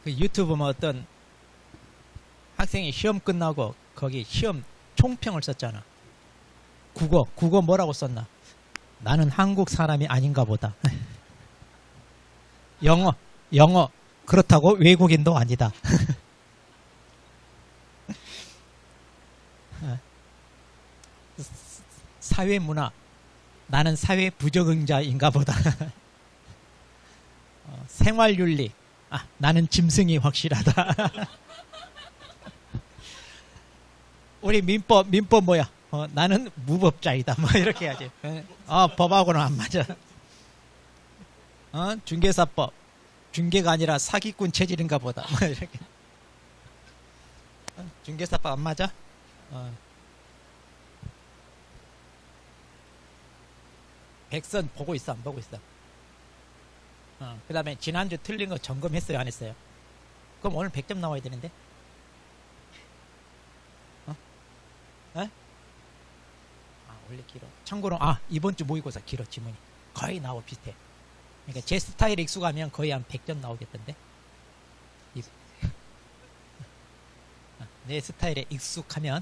그 유튜브 보면 어떤 학생이 시험 끝나고 거기 시험 총평을 썼잖아. 국어 뭐라고 썼나? 나는 한국 사람이 아닌가 보다. 영어 그렇다고 외국인도 아니다. 사회문화 나는 사회 부적응자인가 보다. 생활윤리 나는 짐승이 확실하다. 우리 민법 뭐야? 나는 무법자이다. 뭐 이렇게 해야지. 법하고는 안 맞아. 중개사법 중개가 아니라 사기꾼 체질인가 보다. 뭐 이렇게. 중개사법 안 맞아? 백선 보고 있어 안 보고 있어? 그 다음에 지난주 틀린 거 점검했어요 안 했어요? 그럼 오늘 100점 나와야 되는데? 원래 길어. 참고로 이번 주 모의고사 길어. 지문이 거의 나하고 비슷해. 그러니까 제 스타일에 익숙하면 거의 한 100점 나오겠던데. 내 스타일에 익숙하면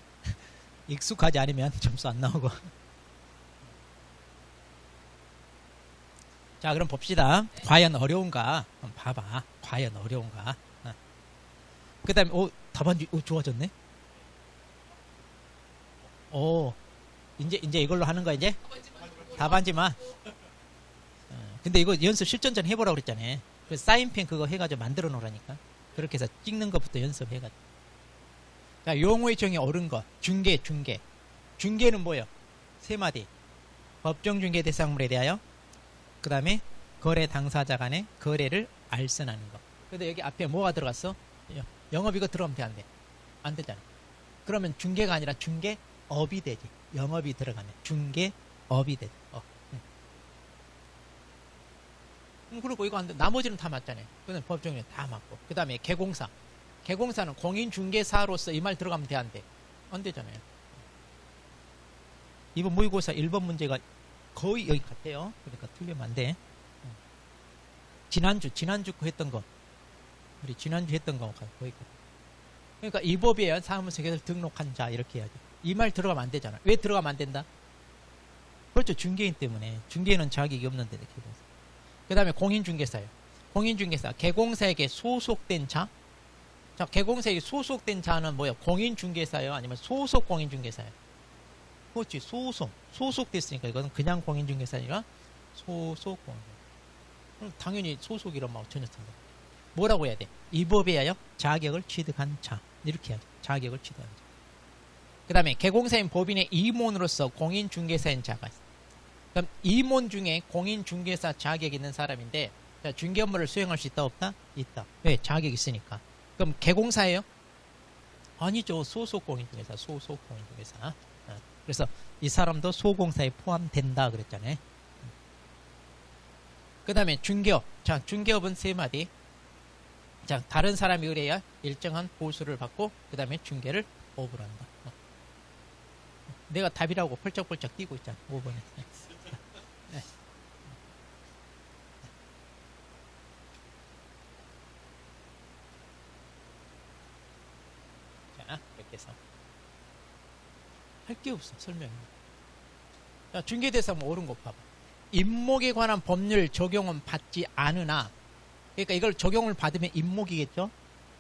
익숙하지 않으면 점수 안 나오고. 자, 그럼 봅시다. 과연 어려운가? 한번 봐봐. 과연 어려운가? 그 다음에 답안지 좋아졌네. 이제 이걸로 하는 거야 이제? 답안지만. 근데 이거 연습 실전 전 해보라고 그랬잖아요. 그래서 사인펜 그거 해가지고 만들어 놓으라니까. 그렇게 해서 찍는 것부터 연습해가지고. 자, 용어의 정의 옳은 거. 중개. 중개는 뭐예요? 세 마디. 법정 중개 대상물에 대하여. 그 다음에 거래 당사자 간의 거래를 알선하는 거. 근데 여기 앞에 뭐가 들어갔어? 영업 이거 들어가면 돼, 안 돼? 안 되잖아. 그러면 중개가 아니라 중개업이 되지. 영업이 들어가면 중개업이 되지. 그리고 이거 안 돼. 나머지는 다 맞잖아요. 그건 법정에 다 맞고. 그 다음에 개공사. 개공사는 공인중개사로서 이 말 들어가면 돼, 안 돼? 안 되잖아요. 이번 모의고사 1번 문제가 거의 여기 같아요. 그러니까 틀리면 안 돼. 지난주 거 했던 거. 우리 지난주 했던 거 거의 같아. 그러니까 이 법에 사무소 계좌를 등록한 자 이렇게 해야지. 이 말 들어가면 안 되잖아. 왜 들어가면 안 된다? 그렇죠. 중개인 때문에. 중개인은 자격이 없는데. 그 다음에 공인중개사예요. 공인중개사. 개공사에게 소속된 자. 자, 개공사에게 소속된 자는 뭐예요? 공인중개사예요? 아니면 소속 공인중개사예요? 그렇지. 소속됐으니까 이거는 그냥 공인중개사 아니라 소속 공인중개사. 당연히 소속이란 말 전혀 틀려. 뭐라고 해야 돼? 이 법에 의하여 자격을 취득한 자. 이렇게 해야죠. 자격을 취득한 자. 그 다음에 개공사인 법인의 임원으로서 공인중개사인 자가 있어. 그럼 임원 중에 공인중개사 자격이 있는 사람인데, 자, 중개 업무를 수행할 수 있다 없다? 있다. 왜? 자격이 있으니까. 그럼 개공사예요? 아니죠. 소속 공인중개사. 그래서 이 사람도 소공사에 포함된다 그랬잖아요. 그 다음에 중개업. 자, 중개업은 세 마디. 자, 다른 사람이 의뢰해야 일정한 보수를 받고 그 다음에 중개를 업을 한다. 내가 답이라고 펄쩍펄쩍 뛰고 있잖아. 5번에. 자, 이렇게 해서 할 게 없어. 설명이. 자, 중개대상 옳은 거 봐봐. 임목에 관한 법률 적용은 받지 않으나, 그러니까 이걸 적용을 받으면 임목이겠죠.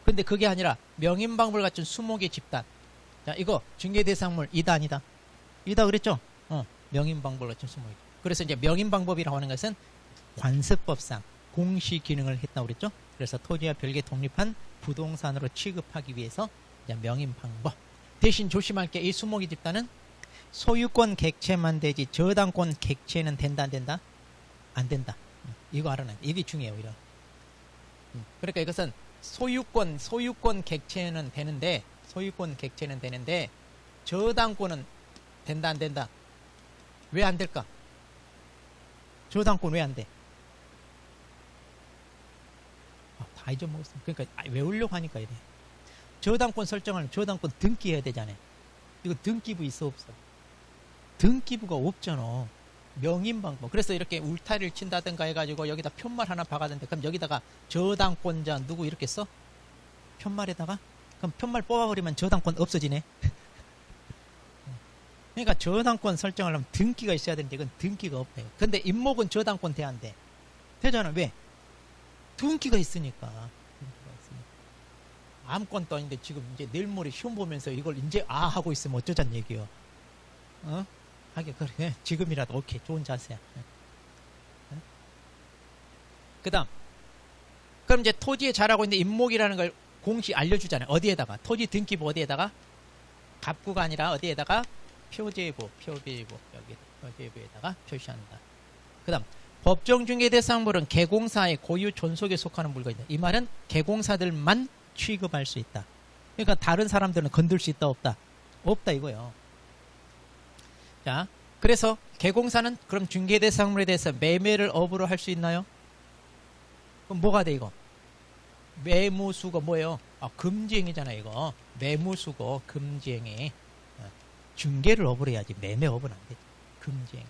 근데 그게 아니라 명인방법을 갖춘 수목의 집단. 자, 이거 중개대상물 이다 아니다? 이다 그랬죠? 명인방법을 갖춘 수목의. 그래서 이제 명인방법이라고 하는 것은 관습법상 공시 기능을 했다고 그랬죠. 그래서 토지와 별개 독립한 부동산으로 취급하기 위해서 이제 명인방법. 대신 조심할 게 이 수목의 집단은 소유권 객체만 되지 저당권 객체는 된다 안 된다? 안 된다. 이거 알아놔. 이게 중요해요. 이런. 그러니까 이것은 소유권 객체는 되는데 저당권은 된다 안 된다? 왜 안 될까? 저당권 왜 안 돼? 다 잊어먹었어. 그러니까 외우려고 하니까 이래. 저당권 설정하려면 저당권 등기해야 되잖아요. 이거 등기부 있어 없어? 등기부가 없잖아. 명인방법. 그래서 이렇게 울타리를 친다든가 해가지고 여기다 편말 하나 박아야 되는데, 그럼 여기다가 저당권자 누구 이렇게 써? 편말에다가? 그럼 편말 뽑아버리면 저당권 없어지네. 그러니까 저당권 설정을 하면 등기가 있어야 되는데 이건 등기가 없대요. 근데 임목은 저당권 돼야 안 돼. 되잖아. 왜? 등기가 있으니까. 아무것도 아닌데 지금 이제 내일 모레 시험 보면서 이걸 이제 하고 있으면 어쩌잔 얘기요. 어? 하게 그래. 지금이라도 오케이. 좋은 자세야. 그 다음. 그럼 이제 토지에 자라고 있는 임목이라는 걸 공시 알려주잖아요. 어디에다가? 토지 등기부 어디에다가? 갑구가 아니라 어디에다가? 표제부, 여기 표제부에다가 표시한다. 그 다음. 법정중개 대상물은 개공사의 고유 존속에 속하는 물건이다. 이 말은 개공사들만 취급할 수 있다. 그러니까 다른 사람들은 건들 수 있다, 없다? 없다 이거요. 자, 그래서 개공사는 그럼 중개 대상물에 대해서 매매를 업으로 할 수 있나요? 그럼 뭐가 돼 이거? 매무수거 뭐예요? 금지행위잖아 이거. 매무수거 금지행위. 중개를 업으로 해야지 매매 업은 안 되지. 금지행위.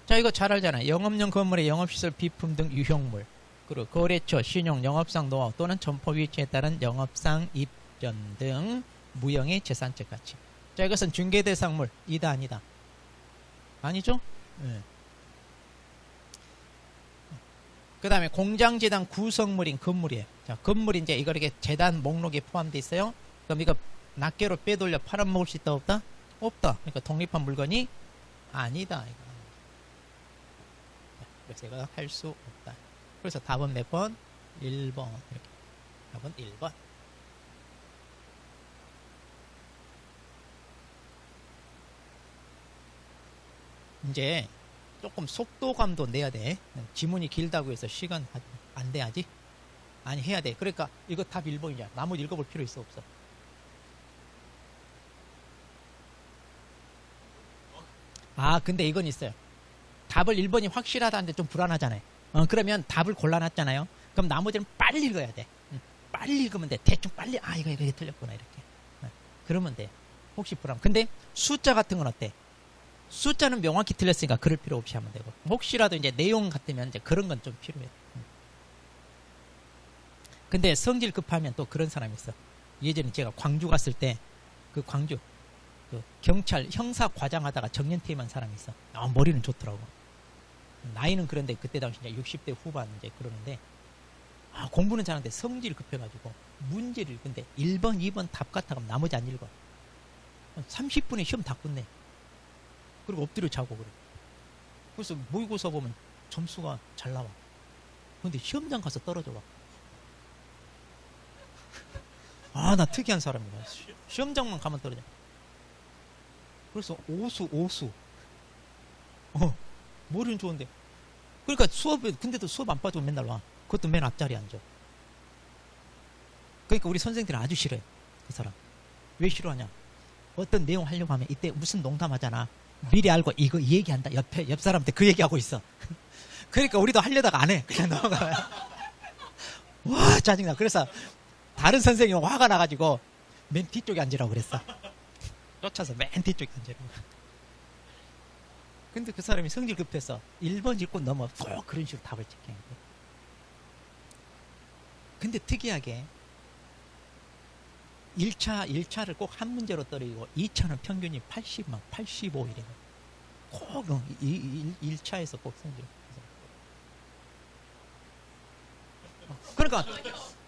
자, 이거 잘 알잖아요. 영업용 건물의 영업시설 비품 등 유형물, 그리고 거래처, 신용, 영업상 노하우 또는 점포 위치에 따른 영업상 입전 등 무형의 재산적 가치. 자, 이것은 중개 대상물 이다 아니다? 아니죠? 네. 그 다음에 공장재단 구성물인 건물이에요. 자, 건물이 이제 이거 이렇게 재단 목록에 포함되어 있어요. 그럼 이거 낱개로 빼돌려 팔아먹을 수 있다, 없다? 없다. 그러니까 독립한 물건이 아니다. 이거. 그래서 이거 할 수 없다. 그래서 답은 몇 번? 1번. 이렇게. 답은 1번. 이제 조금 속도감도 내야 돼. 지문이 길다고 해서 시간 안 돼야지. 아니 해야 돼. 그러니까 이거 답 1번이야. 나머지 읽어볼 필요 있어 없어? 근데 이건 있어요. 답을 1번이 확실하다는데 좀 불안하잖아요. 그러면 답을 골라놨잖아요. 그럼 나머지는 빨리 읽어야 돼. 빨리 읽으면 돼. 대충 빨리 이거 틀렸구나 이렇게. 그러면 돼. 혹시 불안. 근데 숫자 같은 건 어때? 숫자는 명확히 틀렸으니까 그럴 필요 없이 하면 되고, 혹시라도 이제 내용 같으면 이제 그런 건 좀 필요해. 근데 성질 급하면 또 그런 사람이 있어. 예전에 제가 광주 갔을 때 그 광주 그 경찰 형사 과장하다가 정년퇴임한 사람이 있어. 머리는 좋더라고. 나이는 그런데 그때 당시 이제 60대 후반 이제 그러는데, 공부는 잘하는데 성질 급해가지고 문제를 근데 1번, 2번 답 같아 가면 나머지 안 읽어. 30분에 시험 다 끝내. 그리고 엎드려 자고 그래. 그래서 모의고사 보면 점수가 잘 나와. 근데 시험장 가서 떨어져 봐. 나 특이한 사람이야. 시험장만 가면 떨어져. 그래서 오수. 머리는 좋은데. 그러니까 수업에, 근데도 수업 안 빠지고 맨날 와. 그것도 맨 앞자리에 앉아. 그러니까 우리 선생들은 아주 싫어해. 그 사람. 왜 싫어하냐? 어떤 내용 하려고 하면 이때 무슨 농담하잖아. 미리 알고 이거 이 얘기한다. 옆 사람한테 그 얘기하고 있어. 그러니까 우리도 하려다가 안 해. 그냥 넘어가요. 와, 짜증나. 그래서 다른 선생님은 화가 나가지고 맨 뒤쪽에 앉으라고 그랬어. 쫓아서 맨 뒤쪽에 앉으라고. 근데 그 사람이 성질 급해서 1번 읽고 넘어 꼭 그런 식으로 답을 찍게. 근데 특이하게 1차를 꼭 한 문제로 떨어지고 2차는 평균이 80막 85 이래. 꼭 1차에서 꼭 성질.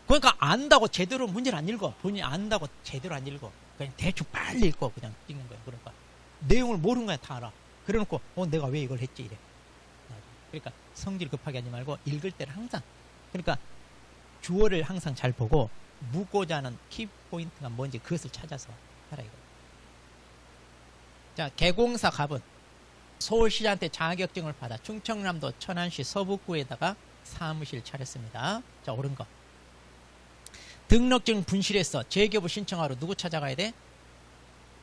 그러니까 안다고 제대로 문제를 안 읽어. 본인이 안다고 제대로 안 읽어. 그냥 대충 빨리 읽고 그냥 찍는 거야. 그러니까 내용을 모르는 거야. 다 알아. 그래놓고 내가 왜 이걸 했지 이래. 그러니까 성질 급하게 하지 말고 읽을 때는 항상, 그러니까 주어를 항상 잘 보고 묻고자 하는 키포인트가 뭔지 그것을 찾아서 하라 이거. 자, 개공사 갑은 서울시장한테 자격증을 받아 충청남도 천안시 서북구에다가 사무실 차렸습니다. 자, 옳은 거. 등록증 분실해서 재개부 신청하러 누구 찾아가야 돼?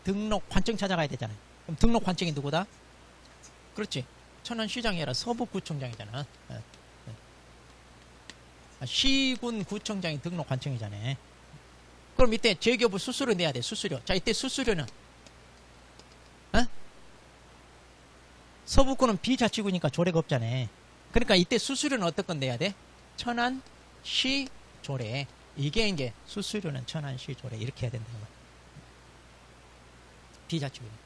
등록관청 찾아가야 되잖아요. 그럼 등록관청이 누구다? 그렇지. 천안시장이 아니라 서북구청장이잖아. 시군구청장이 등록관청이잖아. 그럼 이때 재개부 수수료 내야 돼. 수수료. 자, 이때 수수료는 서북구는 비자치구니까 조례가 없잖아. 그러니까 이때 수수료는 어떤 건 내야 돼? 천안시 조례. 이게 수수료는 천안시조례 이렇게 해야 된다는 거예요. 비자치구니까.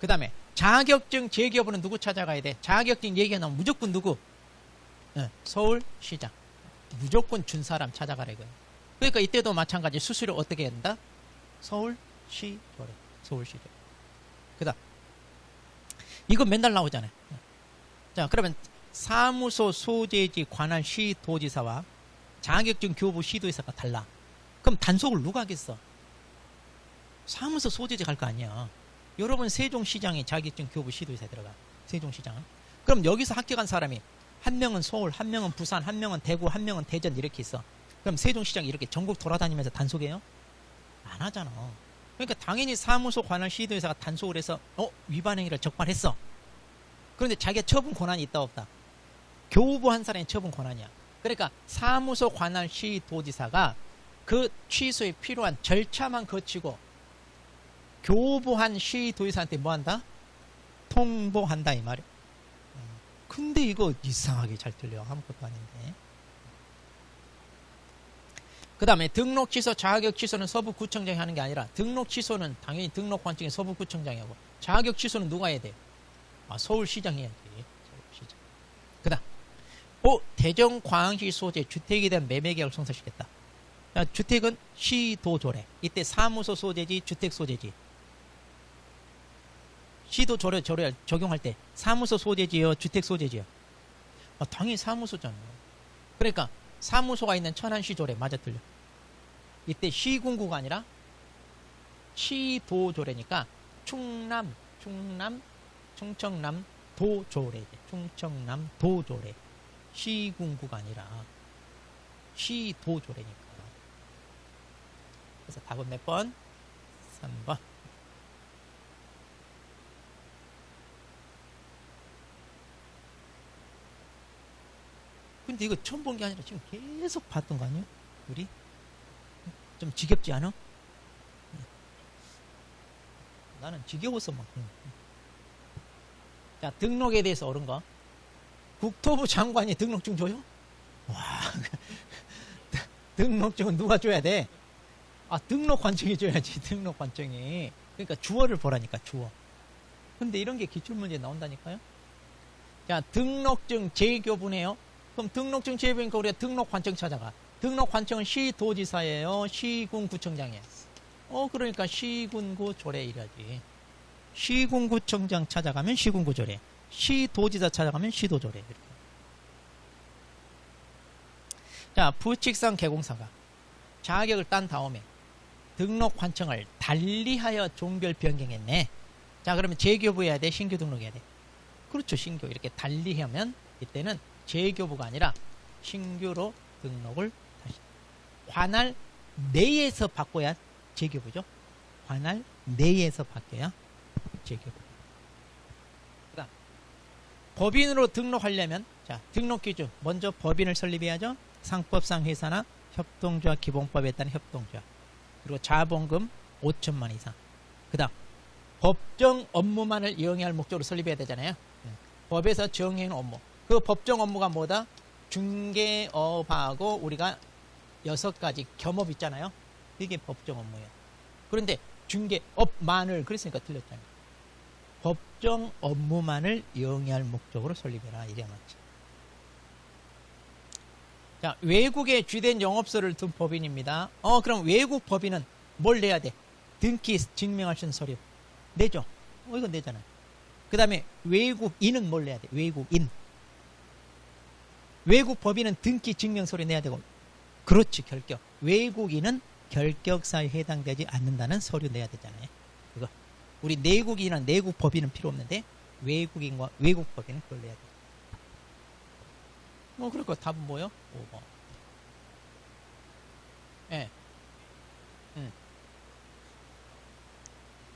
그 다음에 자격증 재기여부는 누구 찾아가야 돼? 자격증 얘기가 나오면 무조건 누구? 서울시장. 무조건 준 사람 찾아가라 이거예요. 그러니까 이때도 마찬가지 수수료 어떻게 해야 된다? 서울시조례. 서울시조례. 그 다음 이거 맨날 나오잖아요. 자, 그러면 사무소 소재지 관할 시도지사와 자격증 교부 시도지사가 달라. 그럼 단속을 누가 하겠어? 사무소 소재지 갈 거 아니야. 여러분 세종시장에 자격증 교부 시도지사에 들어가. 세종시장은. 그럼 여기서 합격한 사람이 한 명은 서울, 한 명은 부산, 한 명은 대구, 한 명은 대전 이렇게 있어. 그럼 세종시장이 이렇게 전국 돌아다니면서 단속해요? 안 하잖아. 그러니까 당연히 사무소 관할 시도지사가 단속을 해서 위반행위를 적발했어. 그런데 자기가 처분 권한이 있다 없다? 교부 한 사람의 처분 권한이야. 그러니까 사무소 관할 시도지사가 그 취소에 필요한 절차만 거치고 교부한 시도지사한테 뭐 한다? 통보한다 이 말이야. 근데 이거 이상하게 잘 들려. 아무것도 아닌데. 그 다음에 등록 취소, 자격 취소는 서부구청장이 하는 게 아니라 등록 취소는 당연히 등록관청이 서부구청장이 하고 자격 취소는 누가 해야 돼? 서울시장이 해야지. 서울시장. 그 다음 대전 광양시 소재 주택에 대한 매매계약을 성사시켰다. 자, 주택은 시도조례. 이때 사무소 소재지 주택 소재지. 시도조례 적용할 때 사무소 소재지요 주택 소재지요? 당연히 사무소잖아요. 그러니까 사무소가 있는 천안시조례 맞아 틀려? 이때 시군구가 아니라 시도조례니까 충남 충청남 도조례. 충청남 도조례. 시군구가 아니라 시도조례니까. 그래서 답은 몇 번? 3번. 근데 이거 처음 본 게 아니라 지금 계속 봤던 거 아니에요? 우리? 좀 지겹지 않아? 나는 지겨워서 막. 자, 등록에 대해서 옳은 거. 국토부 장관이 등록증 줘요? 와, 등록증은 누가 줘야 돼? 등록관청이 줘야지, 등록관청이. 그러니까 주어를 보라니까, 주어. 근데 이런 게 기출문제에 나온다니까요? 자, 등록증 재교부네요. 그럼 등록증 재교부니까 우리가 등록관청 찾아가. 등록관청은 시도지사예요? 시군구청장이에요? 그러니까 시군구 조례 이래야지. 시군구청장 찾아가면 시군구 조례. 시도지사 찾아가면 시도조례. 이렇게. 자, 부칙상 개공사가 자격을 딴 다음에 등록관청을 달리하여 종별 변경했네. 자, 그러면 재교부 해야 돼? 신규 등록해야 돼? 그렇죠. 신규. 이렇게 달리하면 이때는 재교부가 아니라 신규로 등록을 다시. 관할 내에서 바꿔야 재교부죠. 관할 내에서 바뀌어야 재교부. 그다음 법인으로 등록하려면 자, 등록 기준 먼저 법인을 설립해야죠. 상법상 회사나 협동조합 기본법에 따른 협동조합. 그리고 자본금 5천만 이상. 그다음 법정 업무만을 이용해야 할 목적으로 설립해야 되잖아요. 법에서 정해놓은 업무. 그 법정 업무가 뭐다? 중개업하고 우리가 6가지 겸업 있잖아요. 이게 법정 업무예요. 그런데 중개업만을 그랬으니까 틀렸잖아요. 법정 업무만을 이용할 목적으로 설립해라. 이래야 맞지. 자, 외국에 주된 영업소를 둔 법인입니다. 그럼 외국 법인은 뭘 내야 돼? 등기 증명할 수 있는 서류. 내죠. 이건 내잖아요. 그 다음에 외국인은 뭘 내야 돼? 외국인. 외국 법인은 등기 증명 서류 내야 되고. 그렇지, 결격. 외국인은 결격사에 해당되지 않는다는 서류 내야 되잖아요. 그거. 우리 내국인이나 내국 법인은 필요 없는데 외국인과 외국 법인은 그걸 내야 돼. 그러니까 답은 뭐요? 5번. 예.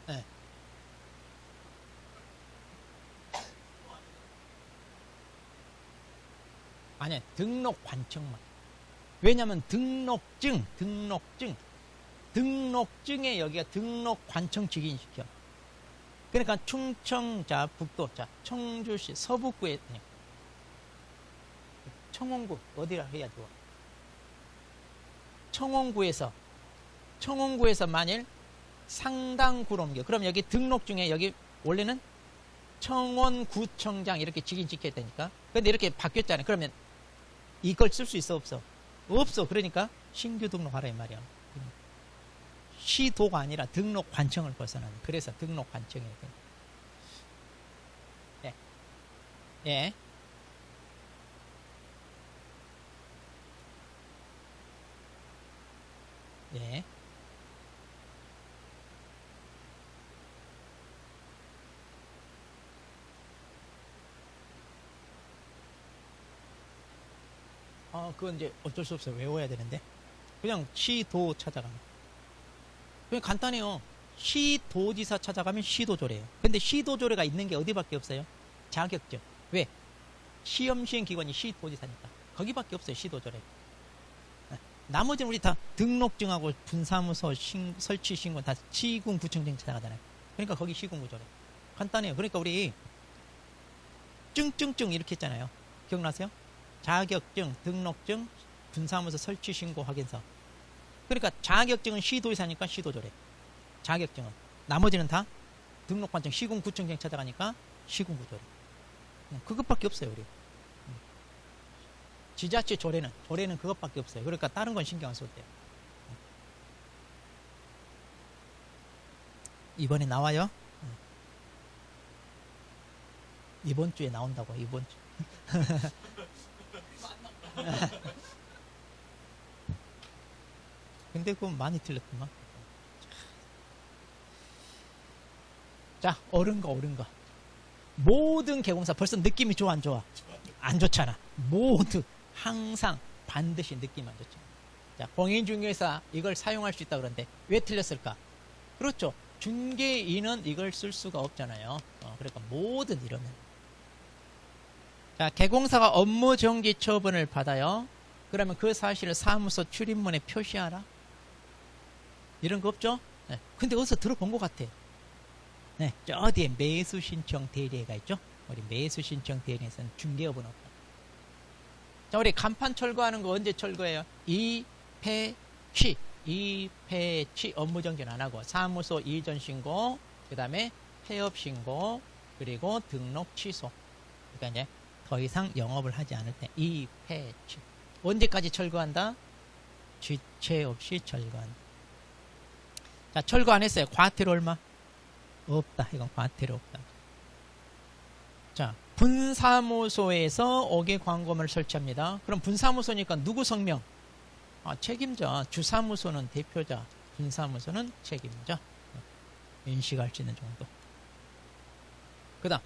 예. 아니야, 등록관청만. 왜냐면 등록증에 여기가 등록관청 직인시켜. 그러니까 충청자 북도, 자, 청주시 서북구에 청원구 어디라 해야 좋아? 청원구에서 만일 상당구로 옮겨. 그럼 여기 등록 중에 여기 원래는 청원구청장 이렇게 직인 찍혀야 되니까. 근데 이렇게 바뀌었잖아요. 그러면 이걸 쓸 수 있어, 없어? 없어. 그러니까 신규 등록하라 이 말이야. 시도가 아니라 등록 관청을 벗어나는. 그래서 등록 관청이에요. 예. 예. 예. 그건 이제 어쩔 수 없어요. 외워야 되는데. 그냥 시도 찾아가면. 그냥 간단해요. 시도지사 찾아가면 시도조례예요. 근데 시도조례가 있는 게 어디밖에 없어요? 자격증. 왜? 시험 시행 기관이 시도지사니까. 거기밖에 없어요. 시도조례. 나머지는 우리 다 등록증하고 분사무소 설치 신고 다 시군구청장 찾아가잖아요. 그러니까 거기 시군구조례. 간단해요. 그러니까 우리 증증증 이렇게 했잖아요. 기억나세요? 자격증, 등록증, 분사무소 설치 신고 확인서. 그러니까 자격증은 시도지사니까 시도조례. 자격증은. 나머지는 다 등록관청 시군구청장 찾아가니까 시군구조례. 그것밖에 없어요, 우리. 지자체 조례는 그것밖에 없어요. 그러니까 다른 건 신경 안 써도 돼요. 이번에 나와요? 이번 주에 나온다고, 이번 주. 근데 그건 많이 틀렸구만. 자, 옳은 거. 모든 개공사 벌써 느낌이 좋아, 안 좋아? 안 좋잖아. 모두 항상 반드시 느낌 안 좋잖아. 자, 공인중개사 이걸 사용할 수 있다 그러는데 왜 틀렸을까? 그렇죠. 중개인은 이걸 쓸 수가 없잖아요. 그러니까 모든 이러면. 자, 개공사가 업무 정지 처분을 받아요. 그러면 그 사실을 사무소 출입문에 표시하라. 이런 거 없죠? 네. 근데 어디서 들어본 것 같아. 네. 저 어디에 매수신청 대리회가 있죠? 우리 매수신청 대리에서는 중개업은 없다. 자, 우리 간판 철거하는 거 언제 철거해요? 이폐취 업무 정지는 안 하고 사무소 이전 신고, 그 다음에 폐업 신고, 그리고 등록 취소. 그러니까 이제 더 이상 영업을 하지 않을 때 이폐취. 언제까지 철거한다? 지체 없이 철거한다. 자, 철거 안 했어요. 과태료 얼마? 없다. 이건 과태료 없다. 자, 분사무소에서 5개 광고물을 설치합니다. 그럼 분사무소니까 누구 성명? 책임자. 주사무소는 대표자, 분사무소는 책임자. 인식할 수 있는 정도. 그 다음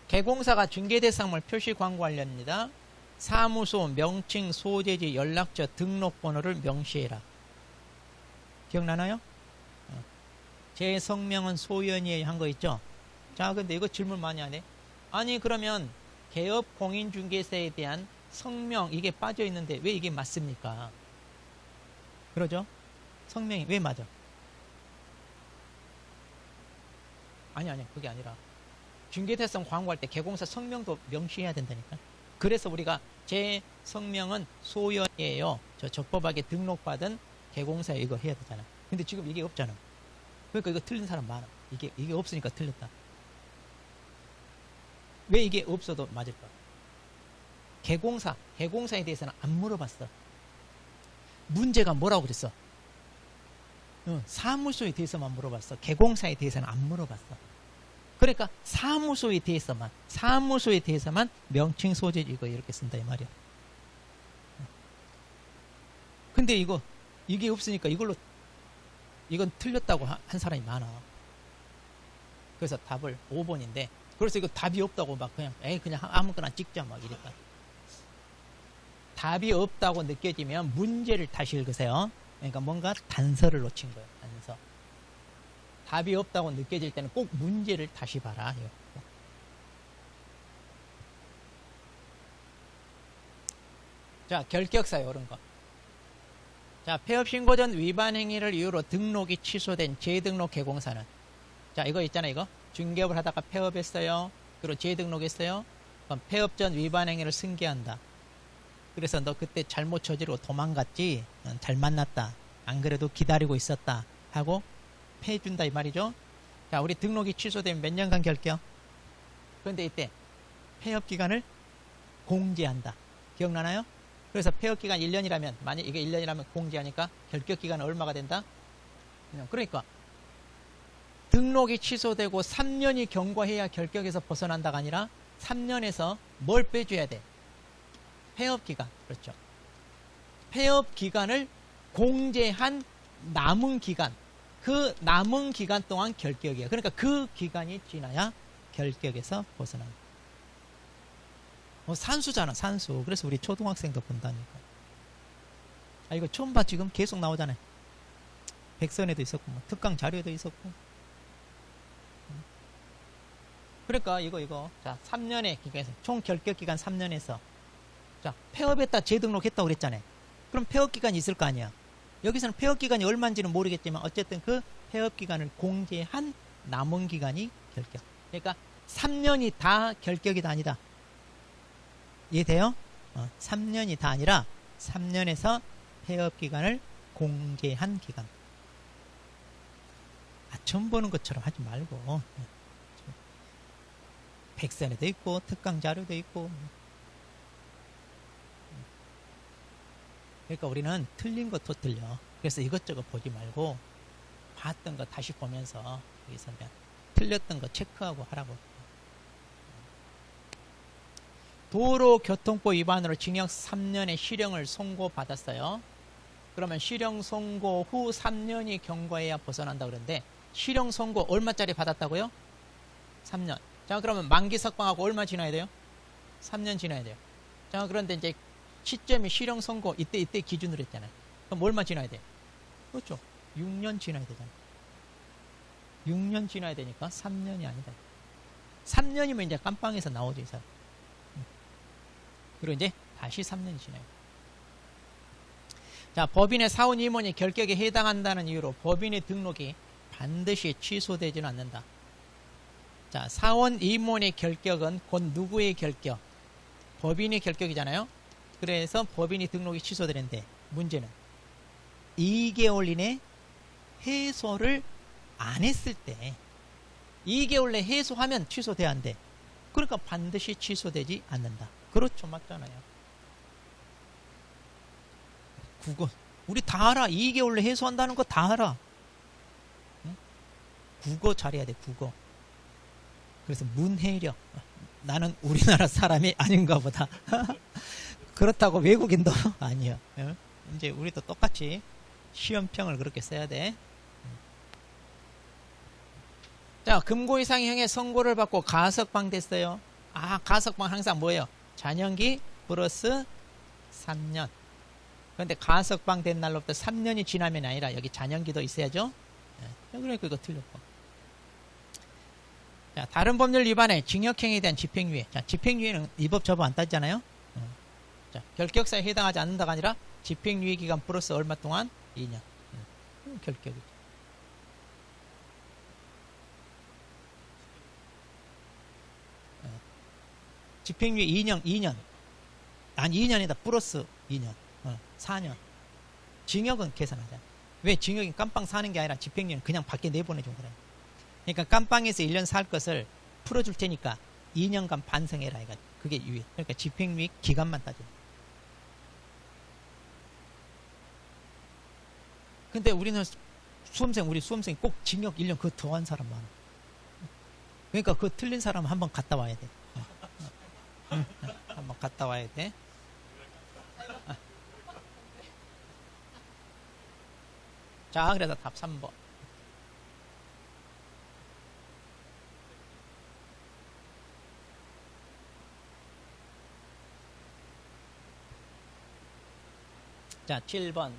개공사가 중개대상물 표시 광고하렵니다. 사무소 명칭, 소재지, 연락처, 등록번호를 명시해라. 기억나나요? 제 성명은 소연이에요 한 거 있죠? 자, 근데 이거 질문 많이 하네. 아니, 그러면 개업 공인중개사에 대한 성명 이게 빠져 있는데 왜 이게 맞습니까? 그러죠? 성명이 왜 맞아? 아니 그게 아니라 중개대상 광고할 때 개공사 성명도 명시해야 된다니까. 그래서 우리가 제 성명은 소연이에요. 저 적법하게 등록받은 개공사에 이거 해야 되잖아. 근데 지금 이게 없잖아. 그러니까 이거 틀린 사람 많아. 이게 없으니까 틀렸다. 왜 이게 없어도 맞을까? 개공사에 대해서는 안 물어봤어. 문제가 뭐라고 그랬어? 사무소에 대해서만 물어봤어. 개공사에 대해서는 안 물어봤어. 그러니까 사무소에 대해서만 명칭 소재 이거 이렇게 쓴다 이 말이야. 근데 이게 없으니까 이건 틀렸다고 한 사람이 많아. 그래서 답을 5번인데, 그래서 이거 답이 없다고 막 그냥 아무거나 찍자 막 이랬다. 답이 없다고 느껴지면 문제를 다시 읽으세요. 그러니까 뭔가 단서를 놓친 거예요. 단서. 답이 없다고 느껴질 때는 꼭 문제를 다시 봐라. 자, 결격사요, 이런 거. 자, 폐업신고 전 위반 행위를 이유로 등록이 취소된 재등록 개공사는, 자, 이거 있잖아요, 이거. 중개업을 하다가 폐업했어요. 그리고 재등록했어요. 그럼 폐업 전 위반 행위를 승계한다. 그래서 너 그때 잘못 저지르고 도망갔지? 잘 만났다. 안 그래도 기다리고 있었다. 하고 폐해준다 이 말이죠. 자, 우리 등록이 취소되면 몇 년간 결격? 그런데 이때 폐업 기간을 공제한다. 기억나나요? 그래서 폐업 기간 1년이라면, 만약 이게 1년이라면 공제하니까 결격 기간은 얼마가 된다? 그러니까 등록이 취소되고 3년이 경과해야 결격에서 벗어난다가 아니라 3년에서 뭘 빼줘야 돼? 폐업 기간. 그렇죠. 폐업 기간을 공제한 남은 기간, 그 남은 기간 동안 결격이에요. 그러니까 그 기간이 지나야 결격에서 벗어난다. 산수잖아, 산수. 그래서 우리 초등학생도 본다니까. 아, 이거 처음 봐. 지금 계속 나오잖아요. 백선에도 있었고, 뭐, 특강 자료에도 있었고. 그러니까 이거. 자, 3년의 기간에서, 총 결격 기간 3년에서. 자, 폐업했다, 재등록했다고 그랬잖아요. 그럼 폐업 기간이 있을 거 아니야. 여기서는 폐업 기간이 얼마인지는 모르겠지만, 어쨌든 그 폐업 기간을 공제한 남은 기간이 결격. 그러니까 3년이 다 결격이 아니다. 이해돼요? 3년이 다 아니라 3년에서 폐업 기간을 공제한 기간. 처음 보는 것처럼 하지 말고. 백선에도 있고 특강 자료도 있고. 그러니까 우리는 틀린 것도 틀려. 그래서 이것저것 보지 말고 봤던 거 다시 보면서 여기서 틀렸던 거 체크하고 하라고. 도로교통법 위반으로 징역 3년의 실형을 선고받았어요. 그러면 실형 선고 후 3년이 경과해야 벗어난다 그러는데, 실형 선고 얼마짜리 받았다고요? 3년. 자, 그러면 만기 석방하고 얼마 지나야 돼요? 3년 지나야 돼요. 자, 그런데 이제 시점이 실형 선고 이때 기준으로 했잖아요. 그럼 얼마 지나야 돼요? 그렇죠. 6년 지나야 되잖아요. 6년 지나야 되니까 3년이 아니다. 3년이면 이제 깜빵에서 나오죠, 이 사람. 그리고 이제 다시 3년이 지나요. 자, 법인의 사원 임원이 결격에 해당한다는 이유로 법인의 등록이 반드시 취소되지는 않는다. 자, 사원 임원의 결격은 곧 누구의 결격? 법인의 결격이잖아요. 그래서 법인이 등록이 취소되는데, 문제는 2개월 이내 해소를 안 했을 때, 2개월 내 해소하면 취소돼야 한대. 그러니까 반드시 취소되지 않는다. 그렇죠, 맞잖아요. 국어 우리 다 알아. 2개월 내 해소한다는 거 다 알아. 응? 국어 잘해야 돼, 국어. 그래서 문해력. 나는 우리나라 사람이 아닌가 보다. 그렇다고 외국인도 아니야. 응? 이제 우리도 똑같이 시험평을 그렇게 써야 돼. 자, 금고 이상의 형의 선고를 받고 가석방 됐어요. 아, 가석방 항상 뭐예요? 잔영기 플러스 3년. 그런데 가석방 된 날로부터 3년이 지나면 아니라 여기 잔영기도 있어야죠. 네. 그러니까 이거 틀렸고. 자, 다른 법률 위반에 징역형에 대한 집행유예. 자, 집행유예는 이 법 저 법 안 따지잖아요. 자, 결격사에 해당하지 않는다가 아니라 집행유예 기간 플러스 얼마 동안? 2년. 결격이죠. 집행유예 2년. 아니, 2년이다. 플러스 2년. 4년. 징역은 계산하잖아. 왜? 징역이 깜빵 사는 게 아니라 집행유예는 그냥 밖에 내보내준 거래. 그러니까 깜빵에서 1년 살 것을 풀어줄 테니까 2년간 반성해라. 이거. 그게 유예. 그러니까 집행유예 기간만 따져. 근데 우리는 우리 수험생이 꼭 징역 1년 그거 더 한 사람 많아. 그러니까 그거 틀린 사람은 한번 갔다 와야 돼. 한번 갔다 와야 돼. 자, 그래서 답 3번. 자, 7번.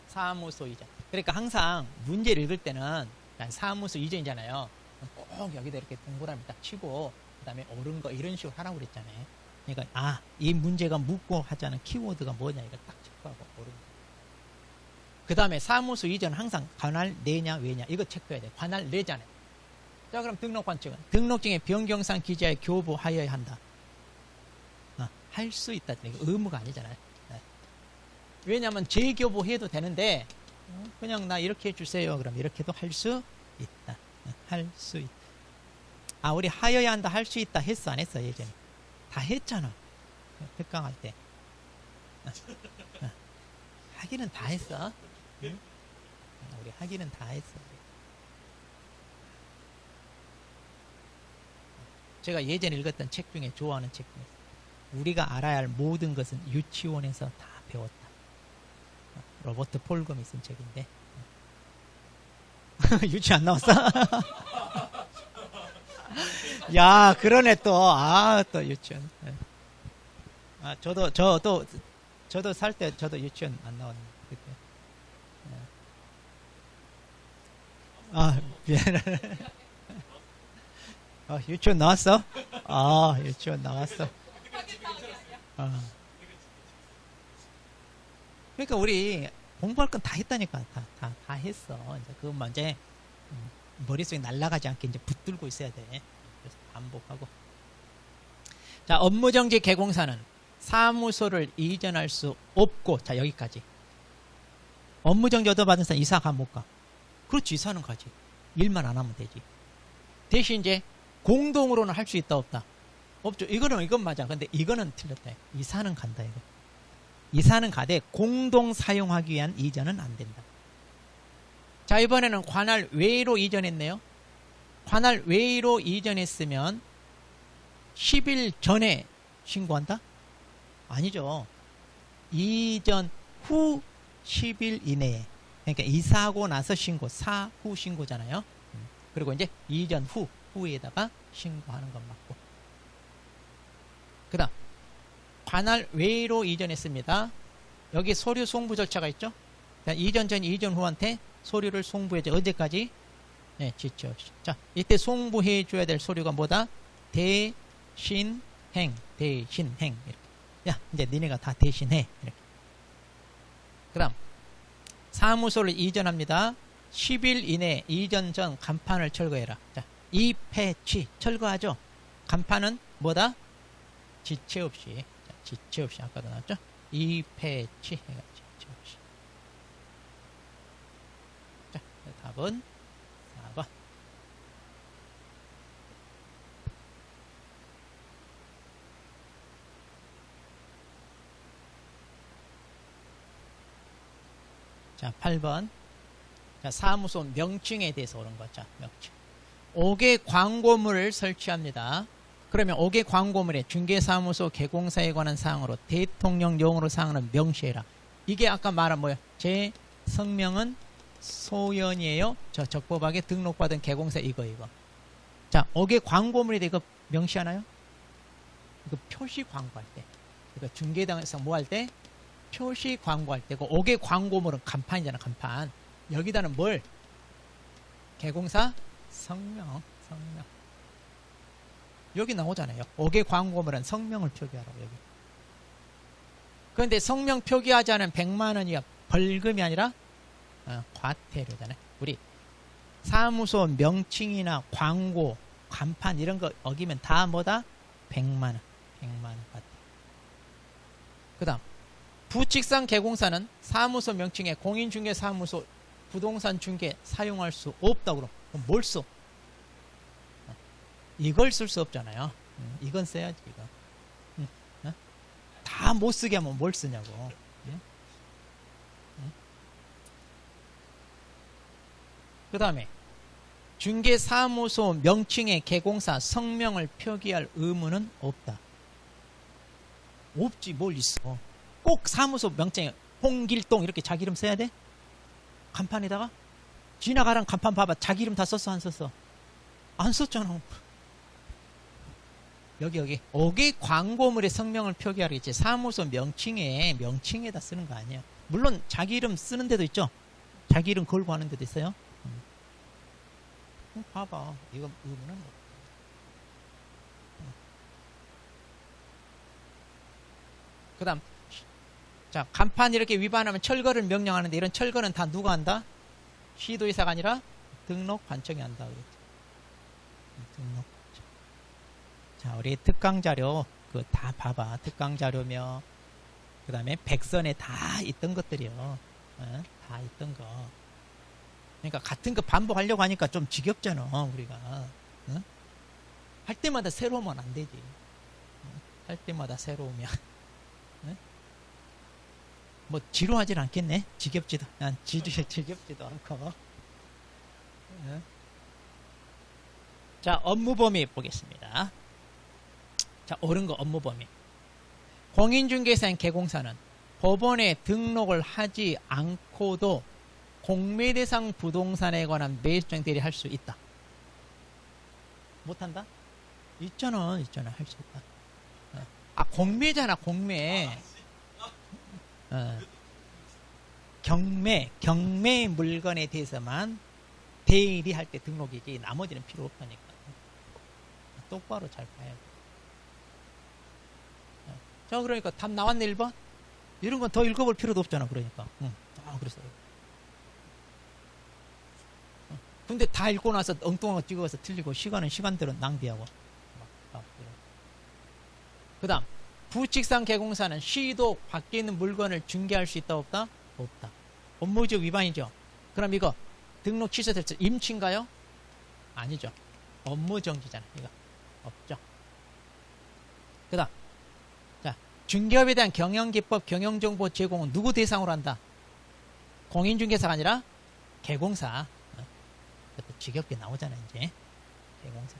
사무소 이전. 그러니까 항상 문제를 읽을 때는 사무소 이전이잖아요. 꼭 여기다 이렇게 동그라미 딱 치고 그 다음에 옳은 거 이런 식으로 하라고 그랬잖아요. 그러니까 이 문제가 묻고 하자는 키워드가 뭐냐 이걸 딱 체크하고 옳은 거. 그 다음에 사무소 이전 항상 관할 내냐 외냐 이거 체크해야 돼. 관할 내잖아요. 자, 그럼 등록 관청은 등록증에 변경상 기재하여 교부하여야 한다. 할 수 있다. 이거 의무가 아니잖아요. 왜냐하면 재교부해도 되는데 그냥 나 이렇게 해주세요. 그럼 이렇게도 할 수 있다. 할 수 있다. 아, 우리 하여야 한다, 할 수 있다 했어, 안 했어? 예전에 다 했잖아. 특강할 때. 하기는 다 했어. 응? 우리 하기는 다 했어. 제가 예전에 읽었던 책 중에 좋아하는 책 중에 우리가 알아야 할 모든 것은 유치원에서 다 배웠다. 로버트 폴금이 쓴 책인데. 유치 안 나왔어? 야, 그러네 또. 아, 또 유치원. 아, 저도 살 때 저도 유치원 안 나왔는데 그때. 아, 미안해. 유치원 나왔어? 아, 유치원 나왔어. 그러니까 우리 공부할 건 다 했다니까. 다 했어. 이제 그것만 이제 머릿속에 날아가지 않게 이제 붙들고 있어야 돼. 그래서 반복하고. 자, 업무정지 개공사는 사무소를 이전할 수 없고, 자, 여기까지. 업무정지 얻어받은 사람 이사 가 못 가? 그렇지, 이사는 가지. 일만 안 하면 되지. 대신 이제 공동으로는 할 수 있다 없다? 없죠. 이건 맞아. 근데 이거는 틀렸다. 이사는 간다, 이거. 이사는 가되 공동 사용하기 위한 이전은 안 된다. 자, 이번에는 관할 외로 이전했네요. 관할 외로 이전했으면 10일 전에 신고한다? 아니죠. 이전 후 10일 이내에. 그러니까 이사하고 나서 신고, 사후 신고잖아요. 그리고 이제 이전 후에다가 신고하는 건 맞고. 그 다음 관할 외로 이전했습니다. 여기 서류 송부 절차가 있죠. 이전 전 이전 후한테 서류를 송부해줘. 언제까지? 네, 지체 없이. 자, 이때 송부해 줘야 될 서류가 뭐다? 대신행. 이렇게. 야, 이제 니네가 다 대신해. 이렇게. 그 다음 사무소를 이전합니다. 10일 이내 이전 전 간판을 철거해라. 자, 이폐취 철거하죠. 간판은 뭐다? 지체 없이. 자, 지체 없이 아까도 나왔죠. 이폐취 해가 지체 없이. 자, 답은 4번. 자, 8번. 자, 사무소 명칭에 대해서 오는 거죠. 명칭. 5개 광고물을 설치합니다. 그러면 5개 광고물에 중개사무소 개공사에 관한 사항으로 대통령령으로 사항은 명시해라. 이게 아까 말한 뭐예요? 제 성명은 소연이에요. 저 적법하게 등록받은 개공사 이거. 자, 5개 광고물에 이거 명시하나요? 이거 표시 광고할 때. 이거 중개당에서 뭐 할 때? 표시 광고할 때. 그 5개 광고물은 간판이잖아, 간판. 여기다는 뭘? 개공사 성명. 여기 나오잖아요. 5개 광고물은 성명을 표기하라고 여기. 그런데 성명 표기하지 않은 100만 원이 벌금이 아니라 과태료잖아요. 우리 사무소 명칭이나 광고, 간판 이런 거 어기면 다 뭐다? 100만 원. 100만 원 과태료. 그 다음 부칙상 개공사는 사무소 명칭에 공인중개사무소 부동산 중개 사용할 수 없다고. 그럼 뭘 써? 이걸 쓸 수 없잖아요. 이건 써야지 이거. 다 못 쓰게 하면 뭘 쓰냐고. 그 다음에 중개사무소 명칭에 개공사 성명을 표기할 의무는 없다. 없지, 뭘 있어. 꼭 사무소 명칭에 홍길동 이렇게 자기 이름 써야 돼? 간판에다가? 지나가란 간판 봐봐. 자기 이름 다 썼어, 안 썼어? 안 썼잖아. 여기 5개 광고물의 성명을 표기하겠지. 사무소 명칭에다 쓰는 거 아니에요. 물론 자기 이름 쓰는 데도 있죠. 자기 이름 걸고 하는 데도 있어요. 봐봐. 이거 의무는 뭐. 그 다음 자, 간판 이렇게 위반하면 철거를 명령하는데 이런 철거는 다 누가 한다? 시도의사가 아니라 등록관청이 한다. 등록. 자, 우리 특강 자료 그 다 봐봐. 특강 자료며 그 다음에 백선에 다 있던 것들이요. 어? 다 있던 거. 그러니까 같은 거 반복하려고 하니까 좀 지겹잖아, 우리가. 어? 할 때마다 새로우면 안 되지. 어? 할 때마다 새로우면. 어? 뭐 지루하진 않겠네. 지겹지도 지겹지도 않고. 어? 자, 업무 범위 보겠습니다. 자, 옳은 거 업무 범위. 공인중개사인 개공사는 법원에 등록을 하지 않고도 공매대상 부동산에 관한 매수장 대리 할 수 있다. 못한다? 있잖아, 할 수 있다. 아, 공매잖아, 공매. 경매 물건에 대해서만 대리할 때 등록이지 나머지는 필요 없다니까. 똑바로 잘 봐야 돼. 자, 그러니까 답 나왔네, 1번? 이런 건 더 읽어볼 필요도 없잖아, 그러니까. 그래서. 근데 다 읽고 나서 엉뚱한 거 찍어서 틀리고 시간은 시간대로 낭비하고. 그 다음, 부칙상 개공사는 시도 밖에 있는 물건을 중개할 수 있다, 없다? 없다. 업무적 위반이죠. 그럼 이거 등록 취소됐죠? 임치인가요? 아니죠. 업무정지잖아, 이거. 없죠. 그 다음, 자, 중개업에 대한 경영기법, 경영정보 제공은 누구 대상으로 한다? 공인중개사가 아니라 개공사. 그것도 지겹게 나오잖아, 이제. 개공사.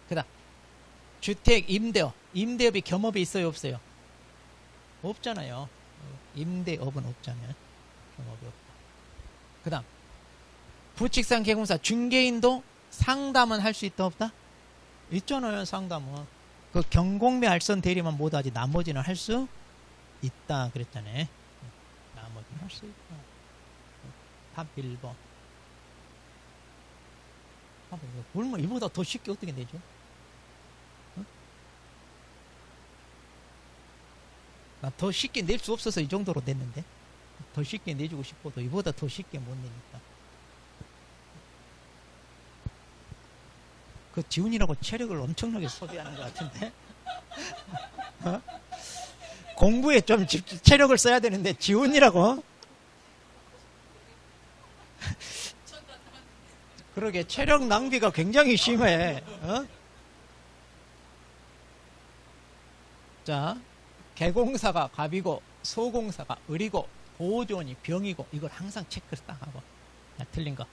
그 다음, 주택 임대업. 임대업이 겸업이 있어요, 없어요? 없잖아요. 임대업은 없잖아요. 겸업이 없다. 그 다음, 부칙상 개공사 중개인도 상담은 할 수 있다, 없다? 있잖아요, 상담은. 그 경공매 알선 대리만 못하지 나머지는 할 수 있다 그랬잖아요. 나머지는 할 수 있다. 답 1번. 얼마 이보다 더 쉽게 어떻게 내죠? 나 더 쉽게 낼 수 없어서 이 정도로 냈는데 더 쉽게 내주고 싶어도 이보다 더 쉽게 못 내니까. 그 지훈이라고 체력을 엄청나게 소비하는 것 같은데. 어? 공부에 좀 체력을 써야 되는데 지훈이라고. 그러게 체력 낭비가 굉장히 심해. 어? 자, 개공사가 갑이고 소공사가 을이고 보존이 병이고 이걸 항상 체크를 딱 하고. 자, 틀린 거.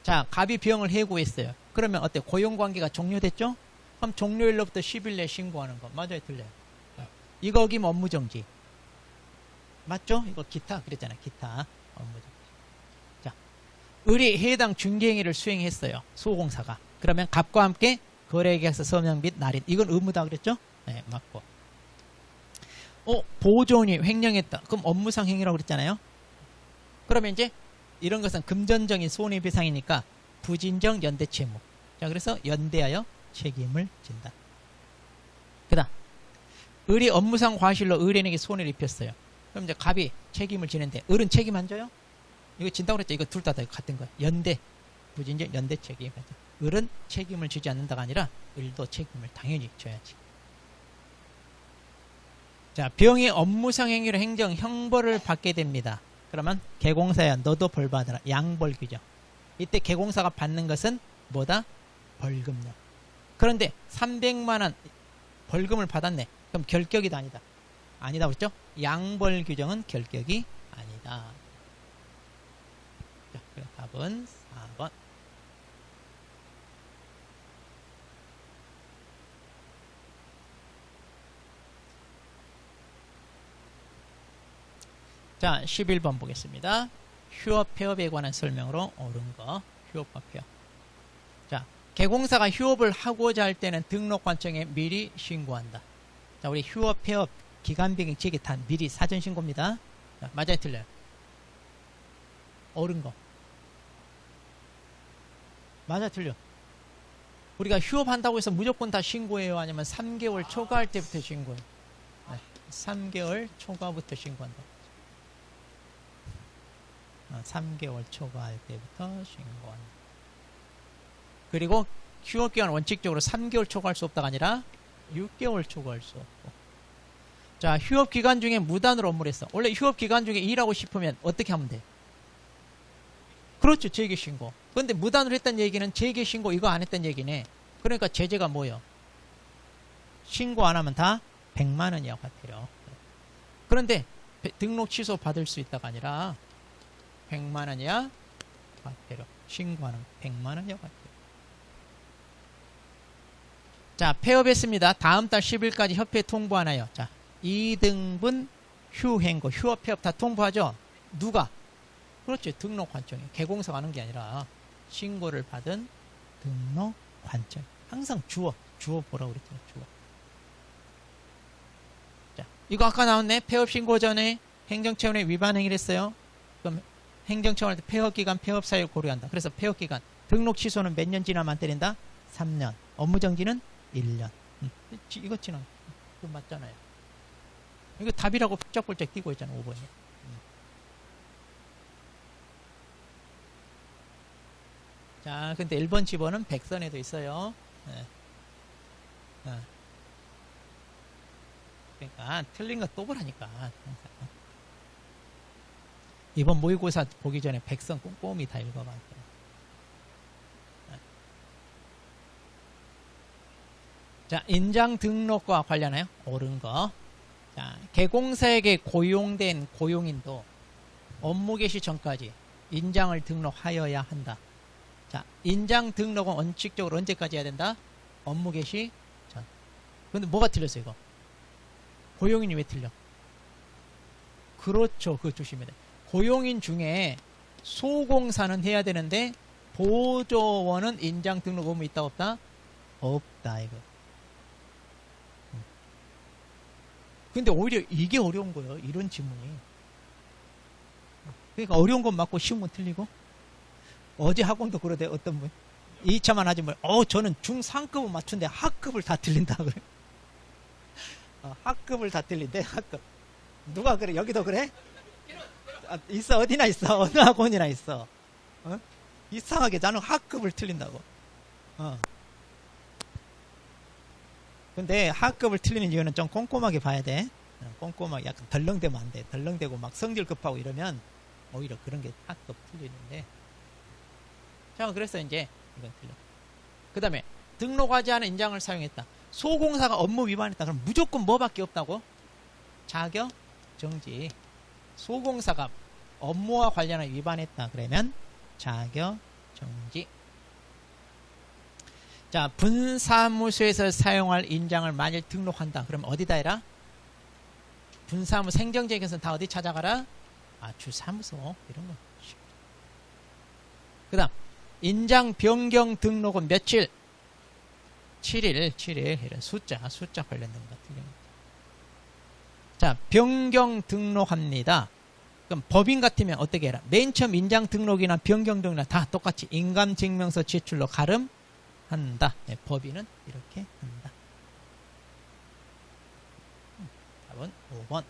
자, 갑이 병을 해고했어요. 그러면 어때? 고용관계가 종료됐죠? 그럼 종료일로부터 10일 내에 신고하는 거. 맞아요, 틀려요? 이거 어기면 업무정지. 맞죠? 이거 기타 그랬잖아, 기타. 업무정지. 자, 을이 해당 중개행위를 수행했어요. 소공사가. 그러면 갑과 함께 거래계약서 서명 및 날인. 이건 의무다 그랬죠? 네, 맞고. 보존이 횡령했다. 그럼 업무상 행위라고 그랬잖아요? 그러면 이제 이런 것은 금전적인 손해배상이니까 부진정 연대채무. 자, 그래서 연대하여 책임을 진다. 그 다음, 을이 업무상 과실로 을인에게 손해를 입혔어요. 그럼 이제 갑이 책임을 지는데 을은 책임 안 져요? 이거 진다고 그랬죠? 이거 둘 다 같은 거야. 연대, 부진정 연대 책임. 을은 책임을 지지 않는다가 아니라 을도 책임을 당연히 져야지. 자, 병이 업무상 행위로 행정 형벌을 받게 됩니다. 그러면 개공사야 너도 벌 받아라. 양벌 규정. 이때 개공사가 받는 것은 뭐다? 벌금요. 그런데 300만 원 벌금을 받았네. 그럼 결격이다 아니다? 아니다 그랬죠? 양벌 규정은 결격이 아니다. 자, 그럼 답은 4번. 자, 11번 보겠습니다. 휴업, 폐업에 관한 설명으로 옳은 거. 휴업과 폐업. 자, 개공사가 휴업을 하고자 할 때는 등록관청에 미리 신고한다. 자, 우리 휴업, 폐업, 기간변경, 지역에 다 미리 사전 신고입니다. 자, 맞아요, 틀려요? 옳은 거. 맞아, 틀려. 우리가 휴업한다고 해서 무조건 다 신고해요? 아니면 3개월 초과할 때부터 신고해요? 네, 3개월 초과부터 신고한다. 3개월 초과할 때부터 신고한다. 그리고 휴업기간 원칙적으로 3개월 초과할 수 없다가 아니라 6개월 초과할 수 없고. 자, 휴업기간 중에 무단으로 업무를 했어. 원래 휴업기간 중에 일하고 싶으면 어떻게 하면 돼? 그렇죠. 재개신고. 그런데 무단으로 했다는 얘기는 재개신고 이거 안 했다는 얘기네. 그러니까 제재가 뭐예요? 신고 안 하면 다 100만 원이야, 과태료. 그런데 등록 취소 받을 수 있다가 아니라 100만 원이야, 과태료. 신고하는 100만 원이야, 과태료. 자, 폐업했습니다. 다음 달 10일까지 협회에 통보하나요? 자, 2등분 휴행고, 휴업, 폐업 다 통보하죠? 누가? 그렇죠. 등록관청이. 개공사가 하는 게 아니라 신고를 받은 등록관청. 항상 주어 보라고 그랬잖아요. 주어. 자, 이거 아까 나왔네. 폐업 신고 전에 행정처분에 위반 행위를 했어요. 그럼 행정처분할 때 폐업기간, 폐업사유를 고려한다. 그래서 폐업기간, 등록 취소는 몇 년 지나면 안 때린다? 3년. 업무정지는 1년. 이거 지나. 그거 맞잖아요. 이거 답이라고 펄쩍펄쩍 띄고 있잖아, 5번이. 자, 근데 1번 집어는 백선에도 있어요. 네. 그러니까 틀린 거 또 보라니까. 이번 모의고사 보기 전에 백선 꼼꼼히 다 읽어봐. 자, 인장 등록과 관련하여 옳은 거. 자, 개공사에게 고용된 고용인도 업무 개시 전까지 인장을 등록하여야 한다. 자, 인장 등록은 원칙적으로 언제까지 해야 된다? 업무 개시 전. 근데 뭐가 틀렸어요, 이거? 고용인이 왜 틀려? 그렇죠. 그거 조심해야 돼. 고용인 중에 소공사는 해야 되는데 보조원은 인장 등록 의무 있다 없다? 없다, 이거. 근데 오히려 이게 어려운 거예요. 이런 지문이. 그러니까 어려운 건 맞고 쉬운 건 틀리고. 어제 학원도 그러대. 어떤 분 2차만 하지 뭐. 저는 중3급은 맞춘데 하급을 다 틀린다 그래. 하급을 다 틀린대. 하급. 누가 그래? 여기도 그래? 있어. 어디나 있어. 어느 학원이나 있어. 이상하게 나는 하급을 틀린다고. 근데 하급을 틀리는 이유는 좀 꼼꼼하게 봐야 돼. 꼼꼼하게. 약간 덜렁대면 안 돼. 덜렁대고 막 성질 급하고 이러면 오히려 그런 게 하급 틀리는데. 자, 그래서 이제 이건 틀려. 그 다음에 등록하지 않은 인장을 사용했다. 소공사가 업무 위반했다. 그럼 무조건 뭐밖에 없다고? 자격 정지. 소공사가 업무와 관련한 위반했다. 그러면 자격 정지. 자, 분사무소에서 사용할 인장을 만일 등록한다. 그럼 어디다 해라? 분사무소 행정적에서는 다 어디 찾아가라? 주사무소. 이런 거. 그 다음 인장 변경 등록은 며칠? 7일. 이런 숫자 관련된 것 같은 경우. 자, 변경 등록합니다. 그럼 법인 같으면 어떻게 해라? 맨 처음 인장 등록이나 변경 등록이나 다 똑같이 인감증명서 제출로 가름한다. 네, 법인은 이렇게 한다. 답은 5번.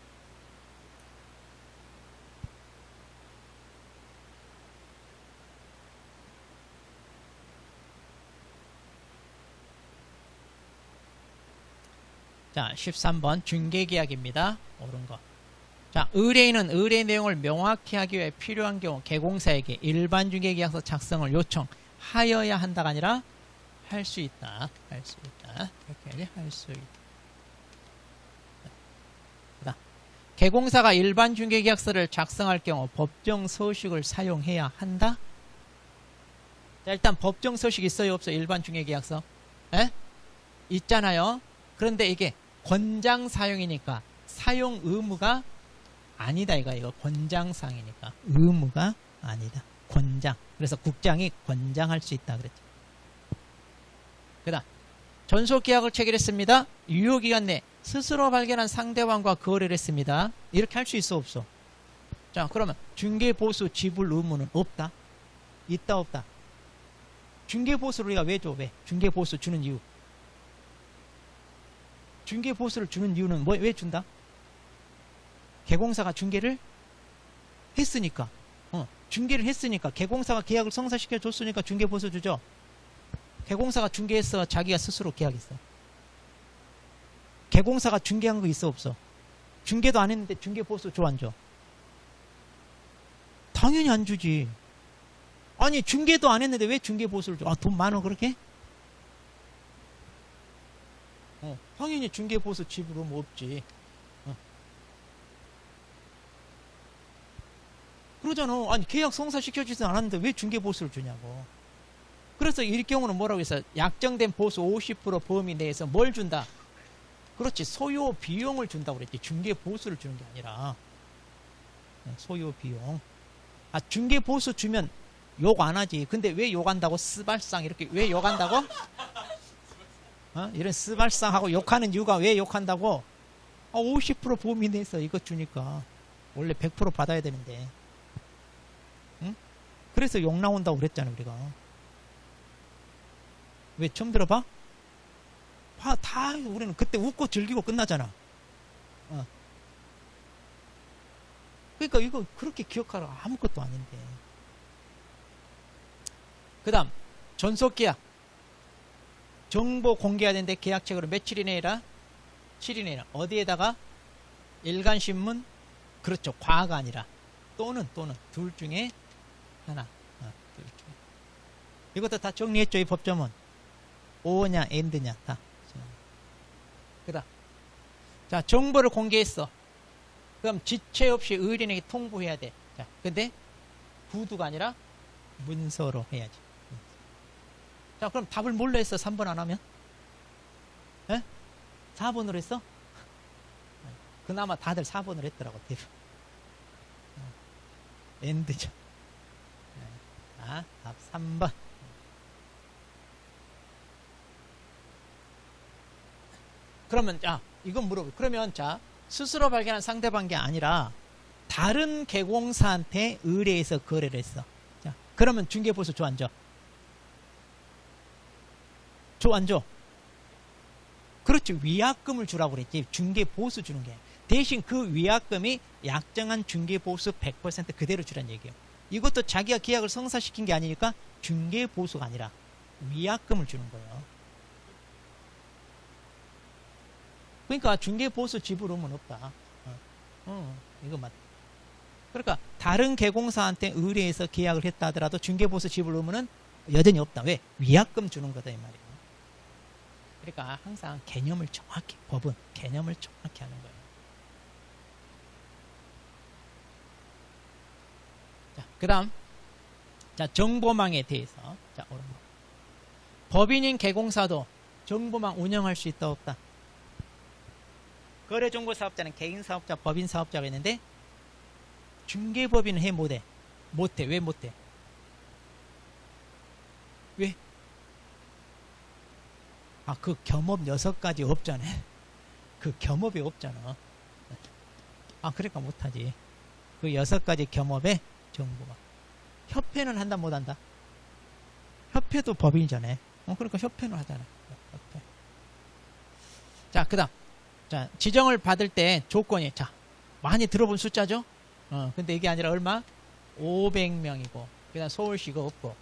자, 13번 중개계약입니다. 옳은 거. 자, 의뢰인은 의뢰 내용을 명확히 하기 위해 필요한 경우 개공사에게 일반 중개계약서 작성을 요청하여야 한다가 아니라 할 수 있다. 할 수 있다. 이렇게 해야지. 할 수 있다. 그다음 개공사가 일반 중개계약서를 작성할 경우 법정 서식을 사용해야 한다. 자, 일단 법정 서식 있어요, 없어요? 일반 중개계약서? 에? 있잖아요. 그런데 이게 권장 사용이니까 사용 의무가 아니다. 이거 권장사항이니까 의무가 아니다. 권장. 그래서 국장이 권장할 수 있다 그랬죠. 그다음 전속계약을 체결했습니다. 유효기간 내 스스로 발견한 상대방과 거래를 했습니다. 이렇게 할 수 있어 없어? 자, 그러면 중개보수 지불 의무는 없다. 있다 없다? 중개보수를 우리가 왜 줘? 왜? 중개보수 주는 이유. 중개보수를 주는 이유는 왜 준다? 개공사가 중개를 했으니까. 중개를 했으니까. 개공사가 계약을 성사시켜 줬으니까 중개보수 주죠. 개공사가 중개했어? 자기가 스스로 계약했어? 개공사가 중개한 거 있어 없어? 중개도 안 했는데 중개 보수 줘, 안 줘? 당연히 안 주지. 아니, 중개도 안 했는데 왜 중개 보수를 줘? 아, 돈 많어, 그렇게? 당연히 중개 보수 지불은 없지. 그러잖아. 아니, 계약 성사시켜주지 않았는데 왜 중개 보수를 주냐고. 그래서 이 경우는 뭐라고 해서 약정된 보수 50% 범위 내에서 뭘 준다? 그렇지, 소요 비용을 준다고 그랬지. 중개 보수를 주는 게 아니라. 소요 비용. 아, 중개 보수 주면 욕 안 하지. 근데 왜 욕한다고? 스발상 이렇게 왜 욕한다고? 이런 스발상하고 욕하는 이유가 왜 욕한다고? 50% 범위 내에서 이거 주니까 원래 100% 받아야 되는데. 응? 그래서 욕 나온다고 그랬잖아, 우리가. 왜 처음 들어봐? 다 우리는 그때 웃고 즐기고 끝나잖아. 그러니까 이거 그렇게 기억하라. 아무것도 아닌데. 그 다음 전속계약. 정보 공개해야 되는데 계약책으로 며칠 이내라? 7일 이내라. 어디에다가? 일간신문? 그렇죠. 과가 아니라 또는 둘 중에 하나. 둘 중에. 이것도 다 정리했죠, 이 법조문. 오냐 엔드냐 다. 그 다음 자, 정보를 공개했어. 그럼 지체 없이 의뢰인에게 통보해야 돼. 자, 근데 구두가 아니라 문서로 해야지. 자, 그럼 답을 뭘로 했어? 3번 안 하면? 4번으로 했어? 그나마 다들 4번으로 했더라고. 엔드죠. 자, 답 3번. 그러면 자, 이건 물어보. 그러면 자, 스스로 발견한 상대방이 아니라 다른 개공사한테 의뢰해서 거래를 했어. 자, 그러면 중개보수 줘, 안 줘? 줘, 안 줘? 그렇지. 위약금을 주라고 그랬지. 중개보수 주는 게. 대신 그 위약금이 약정한 중개보수 100% 그대로 주란 얘기예요. 이것도 자기가 계약을 성사시킨 게 아니니까 중개보수가 아니라 위약금을 주는 거예요. 그러니까 중개보수 지불 의무는 없다. 이거 맞다. 그러니까 다른 개공사한테 의뢰해서 계약을 했다 하더라도 중개보수 지불 의무는 여전히 없다. 왜? 위약금 주는 거다 이 말이에요. 그러니까 항상 개념을 정확히, 법은 개념을 정확히 하는 거예요. 자, 그 다음 자, 정보망에 대해서. 자, 오른쪽. 법인인 개공사도 정보망 운영할 수 있다 없다? 거래정보사업자는 개인사업자, 법인사업자가 있는데 중개법인은 해 못해? 못해. 왜 못해? 왜? 그 겸업 6가지 없잖아. 그 겸업이 없잖아. 그러니까 못하지. 그 6가지 겸업에 정보가. 협회는 한다 못한다? 협회도 법인이잖아. 그러니까 협회는 하잖아. 협회. 자, 그 다음 자, 지정을 받을 때 조건이, 자, 많이 들어본 숫자죠? 근데 이게 아니라 얼마? 500명이고, 그 다음 서울시가 없고,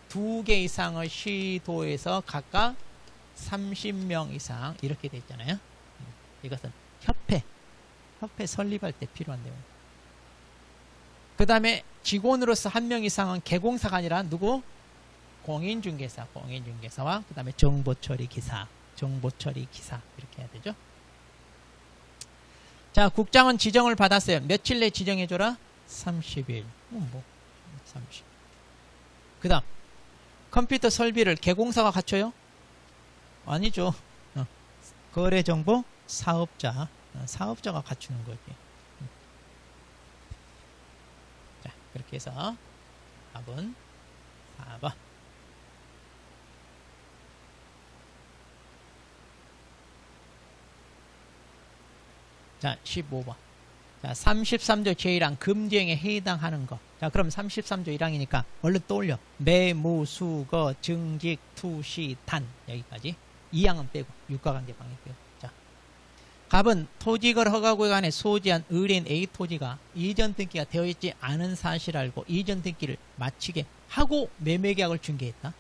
2개 이상의 시도에서 각각 30명 이상, 이렇게 돼 있잖아요. 이것은 협회 설립할 때 필요한 내용. 그 다음에 직원으로서 1명 이상은 개공사가 아니라 누구? 공인중개사와 그 다음에 정보처리 기사 이렇게 해야 되죠. 자, 국장은 지정을 받았어요. 며칠 내 지정해줘라? 30일. 30일. 그 다음 컴퓨터 설비를 개공사가 갖춰요? 아니죠. 거래정보 사업자가 갖추는 거지. 자, 그렇게 해서 답은 4번. 자, 15번. 자, 33조 제1항 금지행에 해당하는 거. 자, 그럼 33조 1항이니까 얼른 떠올려. 매무, 수거, 증직, 투시, 단. 여기까지. 2항은 빼고. 유가관계방해 빼고. 자, 갑은 토지거래 허가구간에 소지한 의뢰인 A 토지가 이전 등기가 되어 있지 않은 사실을 알고 이전 등기를 마치게 하고 매매계약을 중개했다.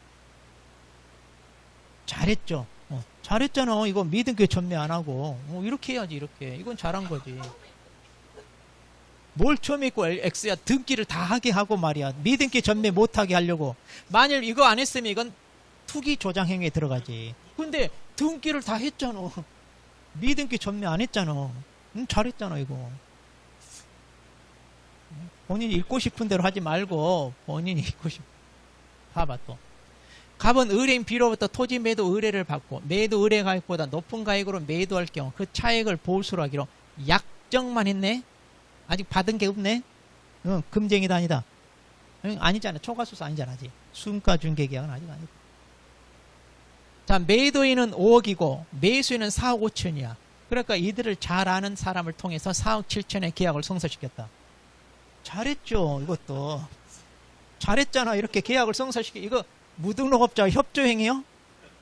잘했죠. 잘했잖아. 이거 미등기 전매 안 하고. 이렇게 해야지, 이렇게. 이건 잘한 거지. 뭘 처음 있고 X야. 등기를 다 하게 하고 말이야. 미등기 전매 못하게 하려고. 만일 이거 안 했으면 이건 투기 조장 행위에 들어가지. 근데 등기를 다 했잖아. 미등기 전매 안 했잖아. 잘했잖아 이거. 본인이 읽고 싶은 대로 하지 말고 본인이 읽고 싶. 봐봐 또. 갑은 의뢰인 B로부터 토지 매도 의뢰를 받고 매도 의뢰 가액보다 높은 가액으로 매도할 경우 그 차액을 보수로 하기로 약정만 했네. 아직 받은 게 없네. 금쟁이다 아니다. 아니잖아. 초과수수 아니잖아. 아직. 순가중개계약은 아직 아니다. 자, 매도인은 5억이고 매수인은 4억 5천이야. 그러니까 이들을 잘 아는 사람을 통해서 4억 7천의 계약을 성사시켰다. 잘했죠. 이것도. 잘했잖아. 이렇게 계약을 성사시켜. 이거 무등록업자 협조행위요?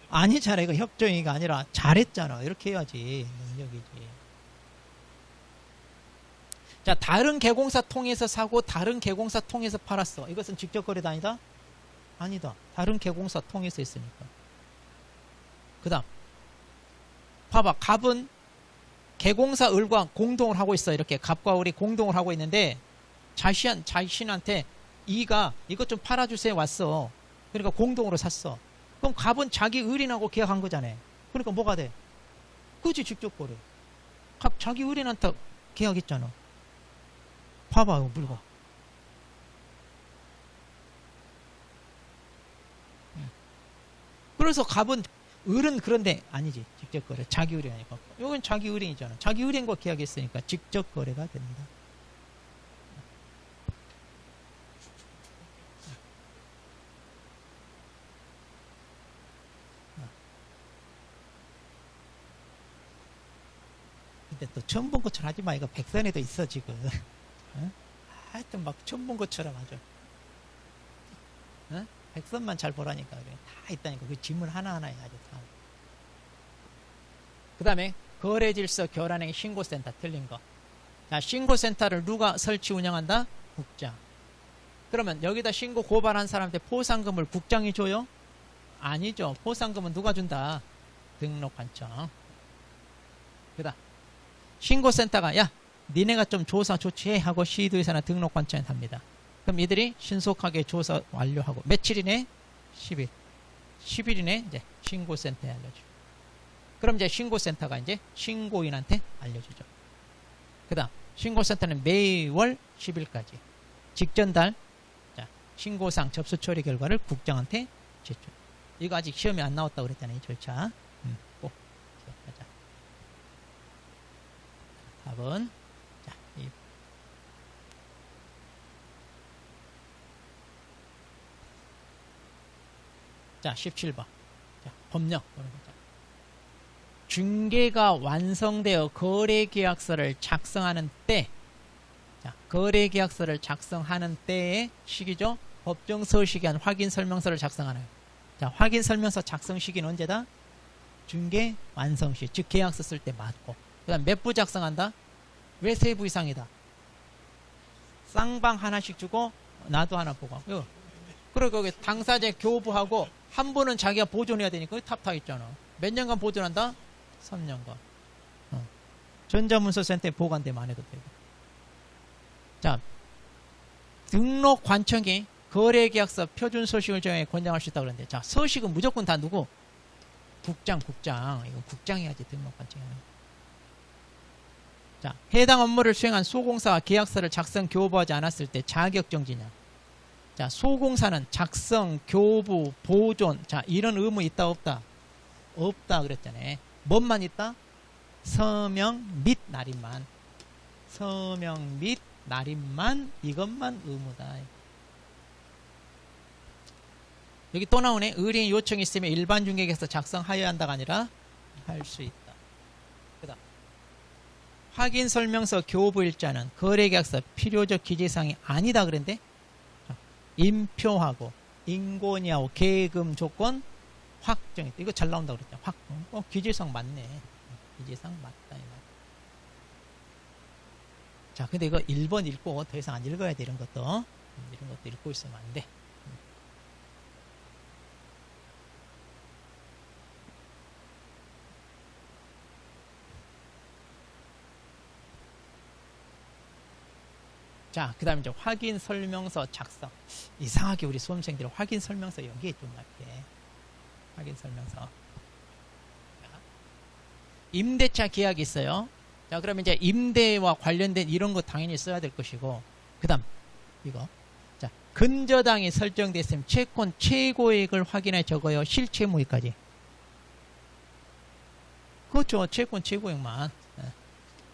아니잖아. 이거 협조행위가 아니라 잘했잖아. 이렇게 해야지. 능력이지. 자, 다른 개공사 통해서 사고 다른 개공사 통해서 팔았어. 이것은 직접 거래다 아니다? 아니다. 다른 개공사 통해서 했으니까. 그 다음 봐봐. 갑은 개공사 을과 공동을 하고 있어. 이렇게 갑과 을이 공동을 하고 있는데 자신한테 이가 이것 좀 팔아주세요 왔어. 그러니까 공동으로 샀어. 그럼 갑은 자기 을인하고 계약한 거잖아. 그러니까 뭐가 돼? 그지 직접 거래. 갑 자기 을인한테 계약했잖아. 봐봐 이거 물건. 그래서 갑은 을은 그런데 아니지. 직접 거래. 자기 을이 아니고. 이건 자기 을인이잖아. 자기 을인과 계약했으니까 직접 거래가 됩니다. 근데 또 처음 본 것처럼 하지 마. 이거 백선에도 있어 지금. 어? 하여튼 막 처음 본 것처럼 하죠. 어? 백선만 잘 보라니까. 그래. 다 있다니까. 그 지문 하나하나에 아주 다. 그 다음에 거래질서 교란행 신고센터 틀린 거. 자, 신고센터를 누가 설치 운영한다? 국장. 그러면 여기다 신고 고발한 사람한테 포상금을 국장이 줘요? 아니죠. 포상금은 누가 준다? 등록관청. 그 다음 신고센터가 야 니네가 좀 조사 조치해 하고 시도의사나 등록관청에 합니다. 그럼 이들이 신속하게 조사 완료하고 며칠이네? 10일. 10일이네 이제 신고센터에 알려주고. 그럼 이제 신고센터가 이제 신고인한테 알려주죠. 그 다음 신고센터는 매월 10일까지 직전달 자, 신고상 접수 처리 결과를 국장한테 제출. 이거 아직 시험에 안 나왔다고 그랬잖아요. 이 절차. 꼭 기억하자. 답은 자, 자 17번 자, 법령 중개가 완성되어 거래계약서를 작성하는 때 자, 거래계약서를 작성하는 때의 시기죠. 법정서식에 확인설명서를 작성하나요. 자, 확인설명서 작성 시기는 언제다? 중개 완성시 즉 계약서 쓸 때 맞고. 그 다음 몇 부 작성한다? 왜 3부 이상이다? 쌍방 하나씩 주고 나도 하나 보고. 그리고 거기 당사자 교부하고 한 분은 자기가 보존해야 되니까 탑타 있잖아. 몇 년간 보존한다? 3년간. 전자문서센터에 보관되면 안 해도 되고. 자, 등록관청이 거래계약서 표준서식을 정해 권장할 수 있다고 그러는데 자, 서식은 무조건 다 누구? 국장. 이거 국장이 해야지 등록관청이 하는. 자, 해당 업무를 수행한 소공사가 계약서를 작성 교부하지 않았을 때 자격정지냐. 자, 소공사는 작성, 교부, 보존 자 이런 의무 있다 없다? 없다 그랬잖아요. 뭔만 있다? 서명 및 날인만. 서명 및 날인만 이것만 의무다. 여기 또 나오네. 의뢰인 요청이 있으면 일반 중개계약서 작성하여야 한다가 아니라 할 수 있다. 그 다음 확인설명서 교부일자는 거래계약서 필요적 기재사항이 아니다 그랬는데 인표하고 인고니하고 계금 조건 확정했다. 이거 잘 나온다고 그랬죠. 기재사항 맞네. 기재사항 맞다. 자, 근데 이거 1번 읽고 더 이상 안 읽어야 돼. 이런 것도 읽고 있으면 안 돼. 자, 그 다음에 이제 확인 설명서 작성. 이상하게 우리 수험생들이 확인 설명서 여기에 좀 맞게. 확인 설명서. 자, 임대차 계약이 있어요. 자, 그러면 이제 임대와 관련된 이런 거 당연히 써야 될 것이고, 그 다음, 이거. 자, 근저당이 설정됐으면 채권 최고액을 확인해 적어요. 실채무액까지. 그렇죠. 채권 최고액만.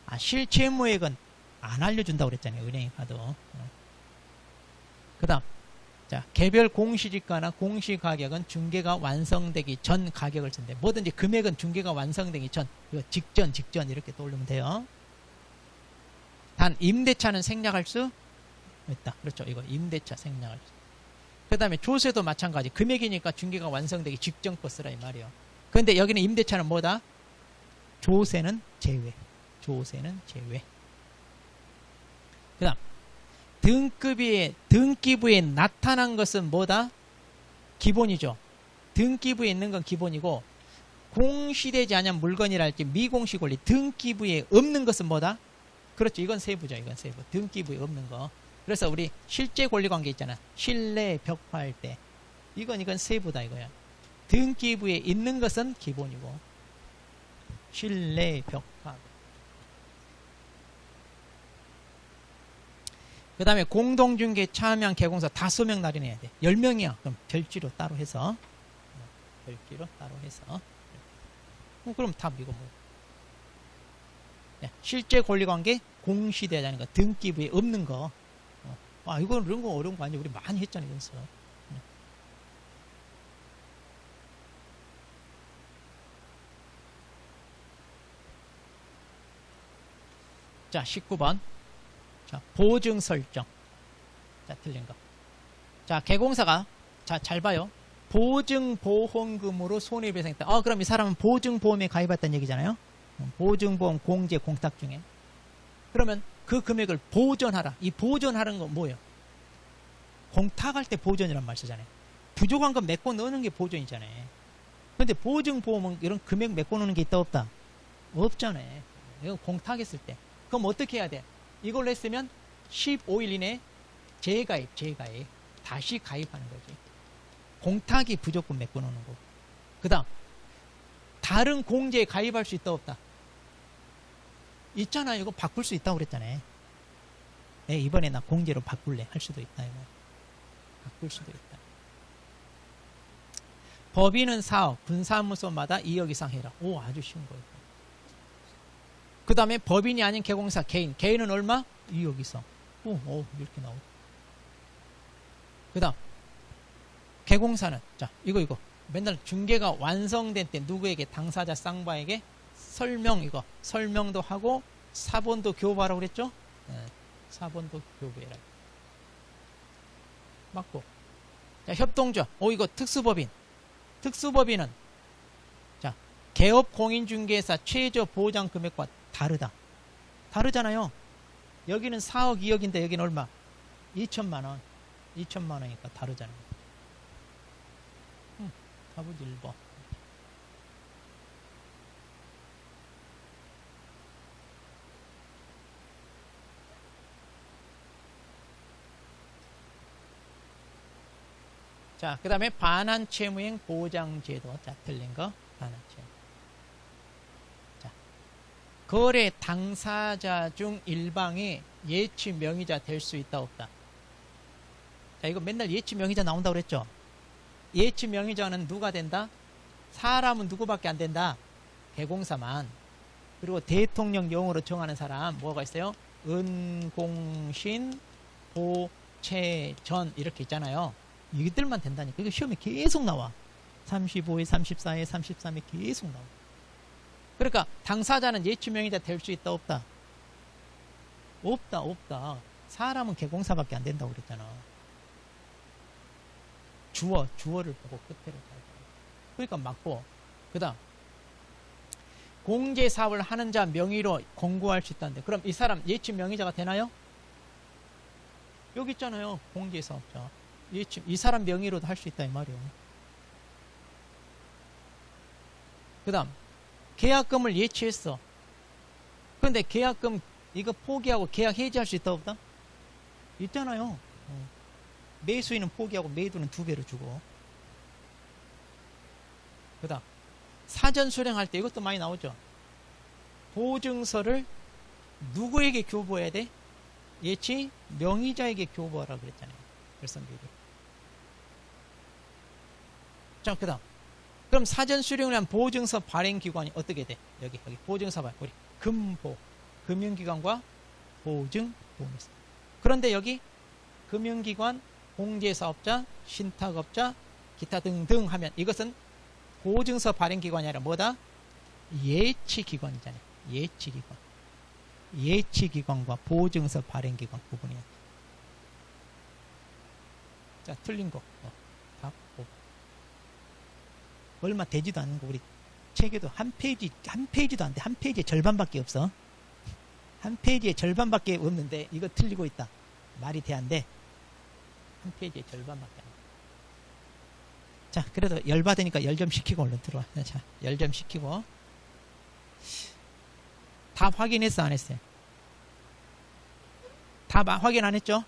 아, 실채무액은 안 알려준다고 그랬잖아요. 은행에 가도. 그 다음, 자, 개별 공시지가나 공시가격은 중개가 완성되기 전 가격을 쓴대. 뭐든지 금액은 중개가 완성되기 전, 이거 직전 이렇게 떠올리면 돼요. 단, 임대차는 생략할 수 있다. 그렇죠. 이거 임대차 생략할 수. 그 다음에 조세도 마찬가지. 금액이니까 중개가 완성되기 직전 거 쓰라 이 말이에요. 그런데 여기는 임대차는 뭐다? 조세는 제외. 조세는 제외. 그 다음, 등기부에 나타난 것은 뭐다? 기본이죠. 등기부에 있는 건 기본이고, 공시되지 않은 물건이랄지 미공시 권리, 등기부에 없는 것은 뭐다? 그렇죠. 이건 세부죠. 이건 세부. 등기부에 없는 거. 그래서 우리 실제 권리 관계 있잖아. 실내 벽화할 때. 이건 세부다 이거야. 등기부에 있는 것은 기본이고, 실내 벽화. 그 다음에 공동중개 참여한 개공사 5명 날인해야 돼. 10명이야. 그럼 별지로 따로 해서. 별지로 따로 해서. 그럼 답 이거 뭐. 실제 권리관계 공시되지 않은 거. 등기부에 없는 거. 아, 이건 이런 거 어려운 거 아니야. 우리 많이 했잖아, 여기서. 자, 19번. 자, 보증 설정. 자, 틀린 거. 자, 개공사가, 자, 잘 봐요. 보증보험금으로 손해배상했다. 그럼 이 사람은 보증보험에 가입했다는 얘기잖아요. 보증보험 공제 공탁 중에. 그러면 그 금액을 보전하라. 이 보전하는 건 뭐예요? 공탁할 때 보전이란 말 쓰잖아요. 부족한 건 메꿔 넣는 게 보전이잖아요. 근데 보증보험은 이런 금액 메꿔 놓는 게 있다 없다? 없잖아요. 이건 공탁했을 때. 그럼 어떻게 해야 돼? 이걸로 했으면 15일 이내에 재가입. 다시 가입하는 거지. 공탁이 부족금 메꿔 놓는 거고. 그 다음, 다른 공제에 가입할 수 있다 없다? 있잖아요. 이거 바꿀 수 있다고 그랬잖아요. 네, 이번에 나 공제로 바꿀래. 할 수도 있다. 이거. 바꿀 수도 있다. 법인은 4억, 분사무소마다 2억 이상 해라. 오, 아주 쉬운 거예요. 그 다음에 법인이 아닌 개공사 개인은 얼마? 2억 이상. 오, 이렇게 나오고. 그 다음 개공사는 자 이거 맨날 중개가 완성된 때 누구에게? 당사자 쌍방에게 설명도 하고 사본도 교부하라고 그랬죠? 네, 사본도 교부해라. 맞고. 자, 협동조. 이거 특수법인은 자, 개업 공인중개사 최저 보장 금액과 다르잖아요. 여기는 4억 2억인데 여기는 얼마? 2천만 원. 2천만 원이니까 다르잖아요. 답은 1번. 자, 그 다음에 반환채무행 보장제도. 자, 틀린 거. 반환채무. 자, 거래 당사자 중 일방이 예치 명의자 될 수 있다 없다? 자, 이거 맨날 예치 명의자 나온다고 그랬죠? 예치 명의자는 누가 된다? 사람은 누구밖에 안 된다? 개공사만. 그리고 대통령령으로 정하는 사람 뭐가 있어요? 은공신, 보채전 이렇게 있잖아요. 이들만 된다니까. 이거 시험에 계속 나와. 35회, 34회, 33회 계속 나와. 그러니까 당사자는 예치 명의자 될 수 있다 없다? 없다. 사람은 개공사밖에 안 된다고 그랬잖아. 주어를 보고 끝에를 가야 돼. 그러니까 맞고. 그 다음 공제사업을 하는 자 명의로 공고할 수 있다는데 그럼 이 사람 예치 명의자가 되나요? 여기 있잖아요. 공제사업자. 이 사람 명의로도 할 수 있다 이 말이에요. 그 다음 계약금을 예치했어. 그런데 계약금 이거 포기하고 계약 해지할 수 있다 없다? 있잖아요. 매수인은 포기하고 매도는 2배로 주고. 그 다음 사전 수령할 때 이것도 많이 나오죠. 보증서를 누구에게 교부해야 돼? 예치 명의자에게 교부하라 그랬잖아요. 결산비율을. 자, 그 다음 그럼 사전 수령을 한 보증서 발행기관이 어떻게 돼? 여기 보증서 발행, 우리 금보 금융기관과 보증보험회사. 그런데 여기 금융기관, 공제사업자, 신탁업자, 기타 등등 하면 이것은 보증서 발행기관이 아니라 뭐다? 예치기관이잖아요. 예치기관. 예치기관과 보증서 발행기관 구분이야. 자, 틀린 거. 답 5. 얼마 되지도 않는 거. 우리 책에도 한 페이지도 안 돼. 한 페이지에 절반밖에 없어. 한 페이지에 절반밖에 없는데 이거 틀리고 있다. 말이 돼 안 돼? 한 페이지에 절반밖에 안 돼. 자, 그래도 열받으니까 열 좀 시키고 얼른 들어와. 자, 열 좀 시키고. 답 확인했어 안 했어요? 답 확인 안 했죠?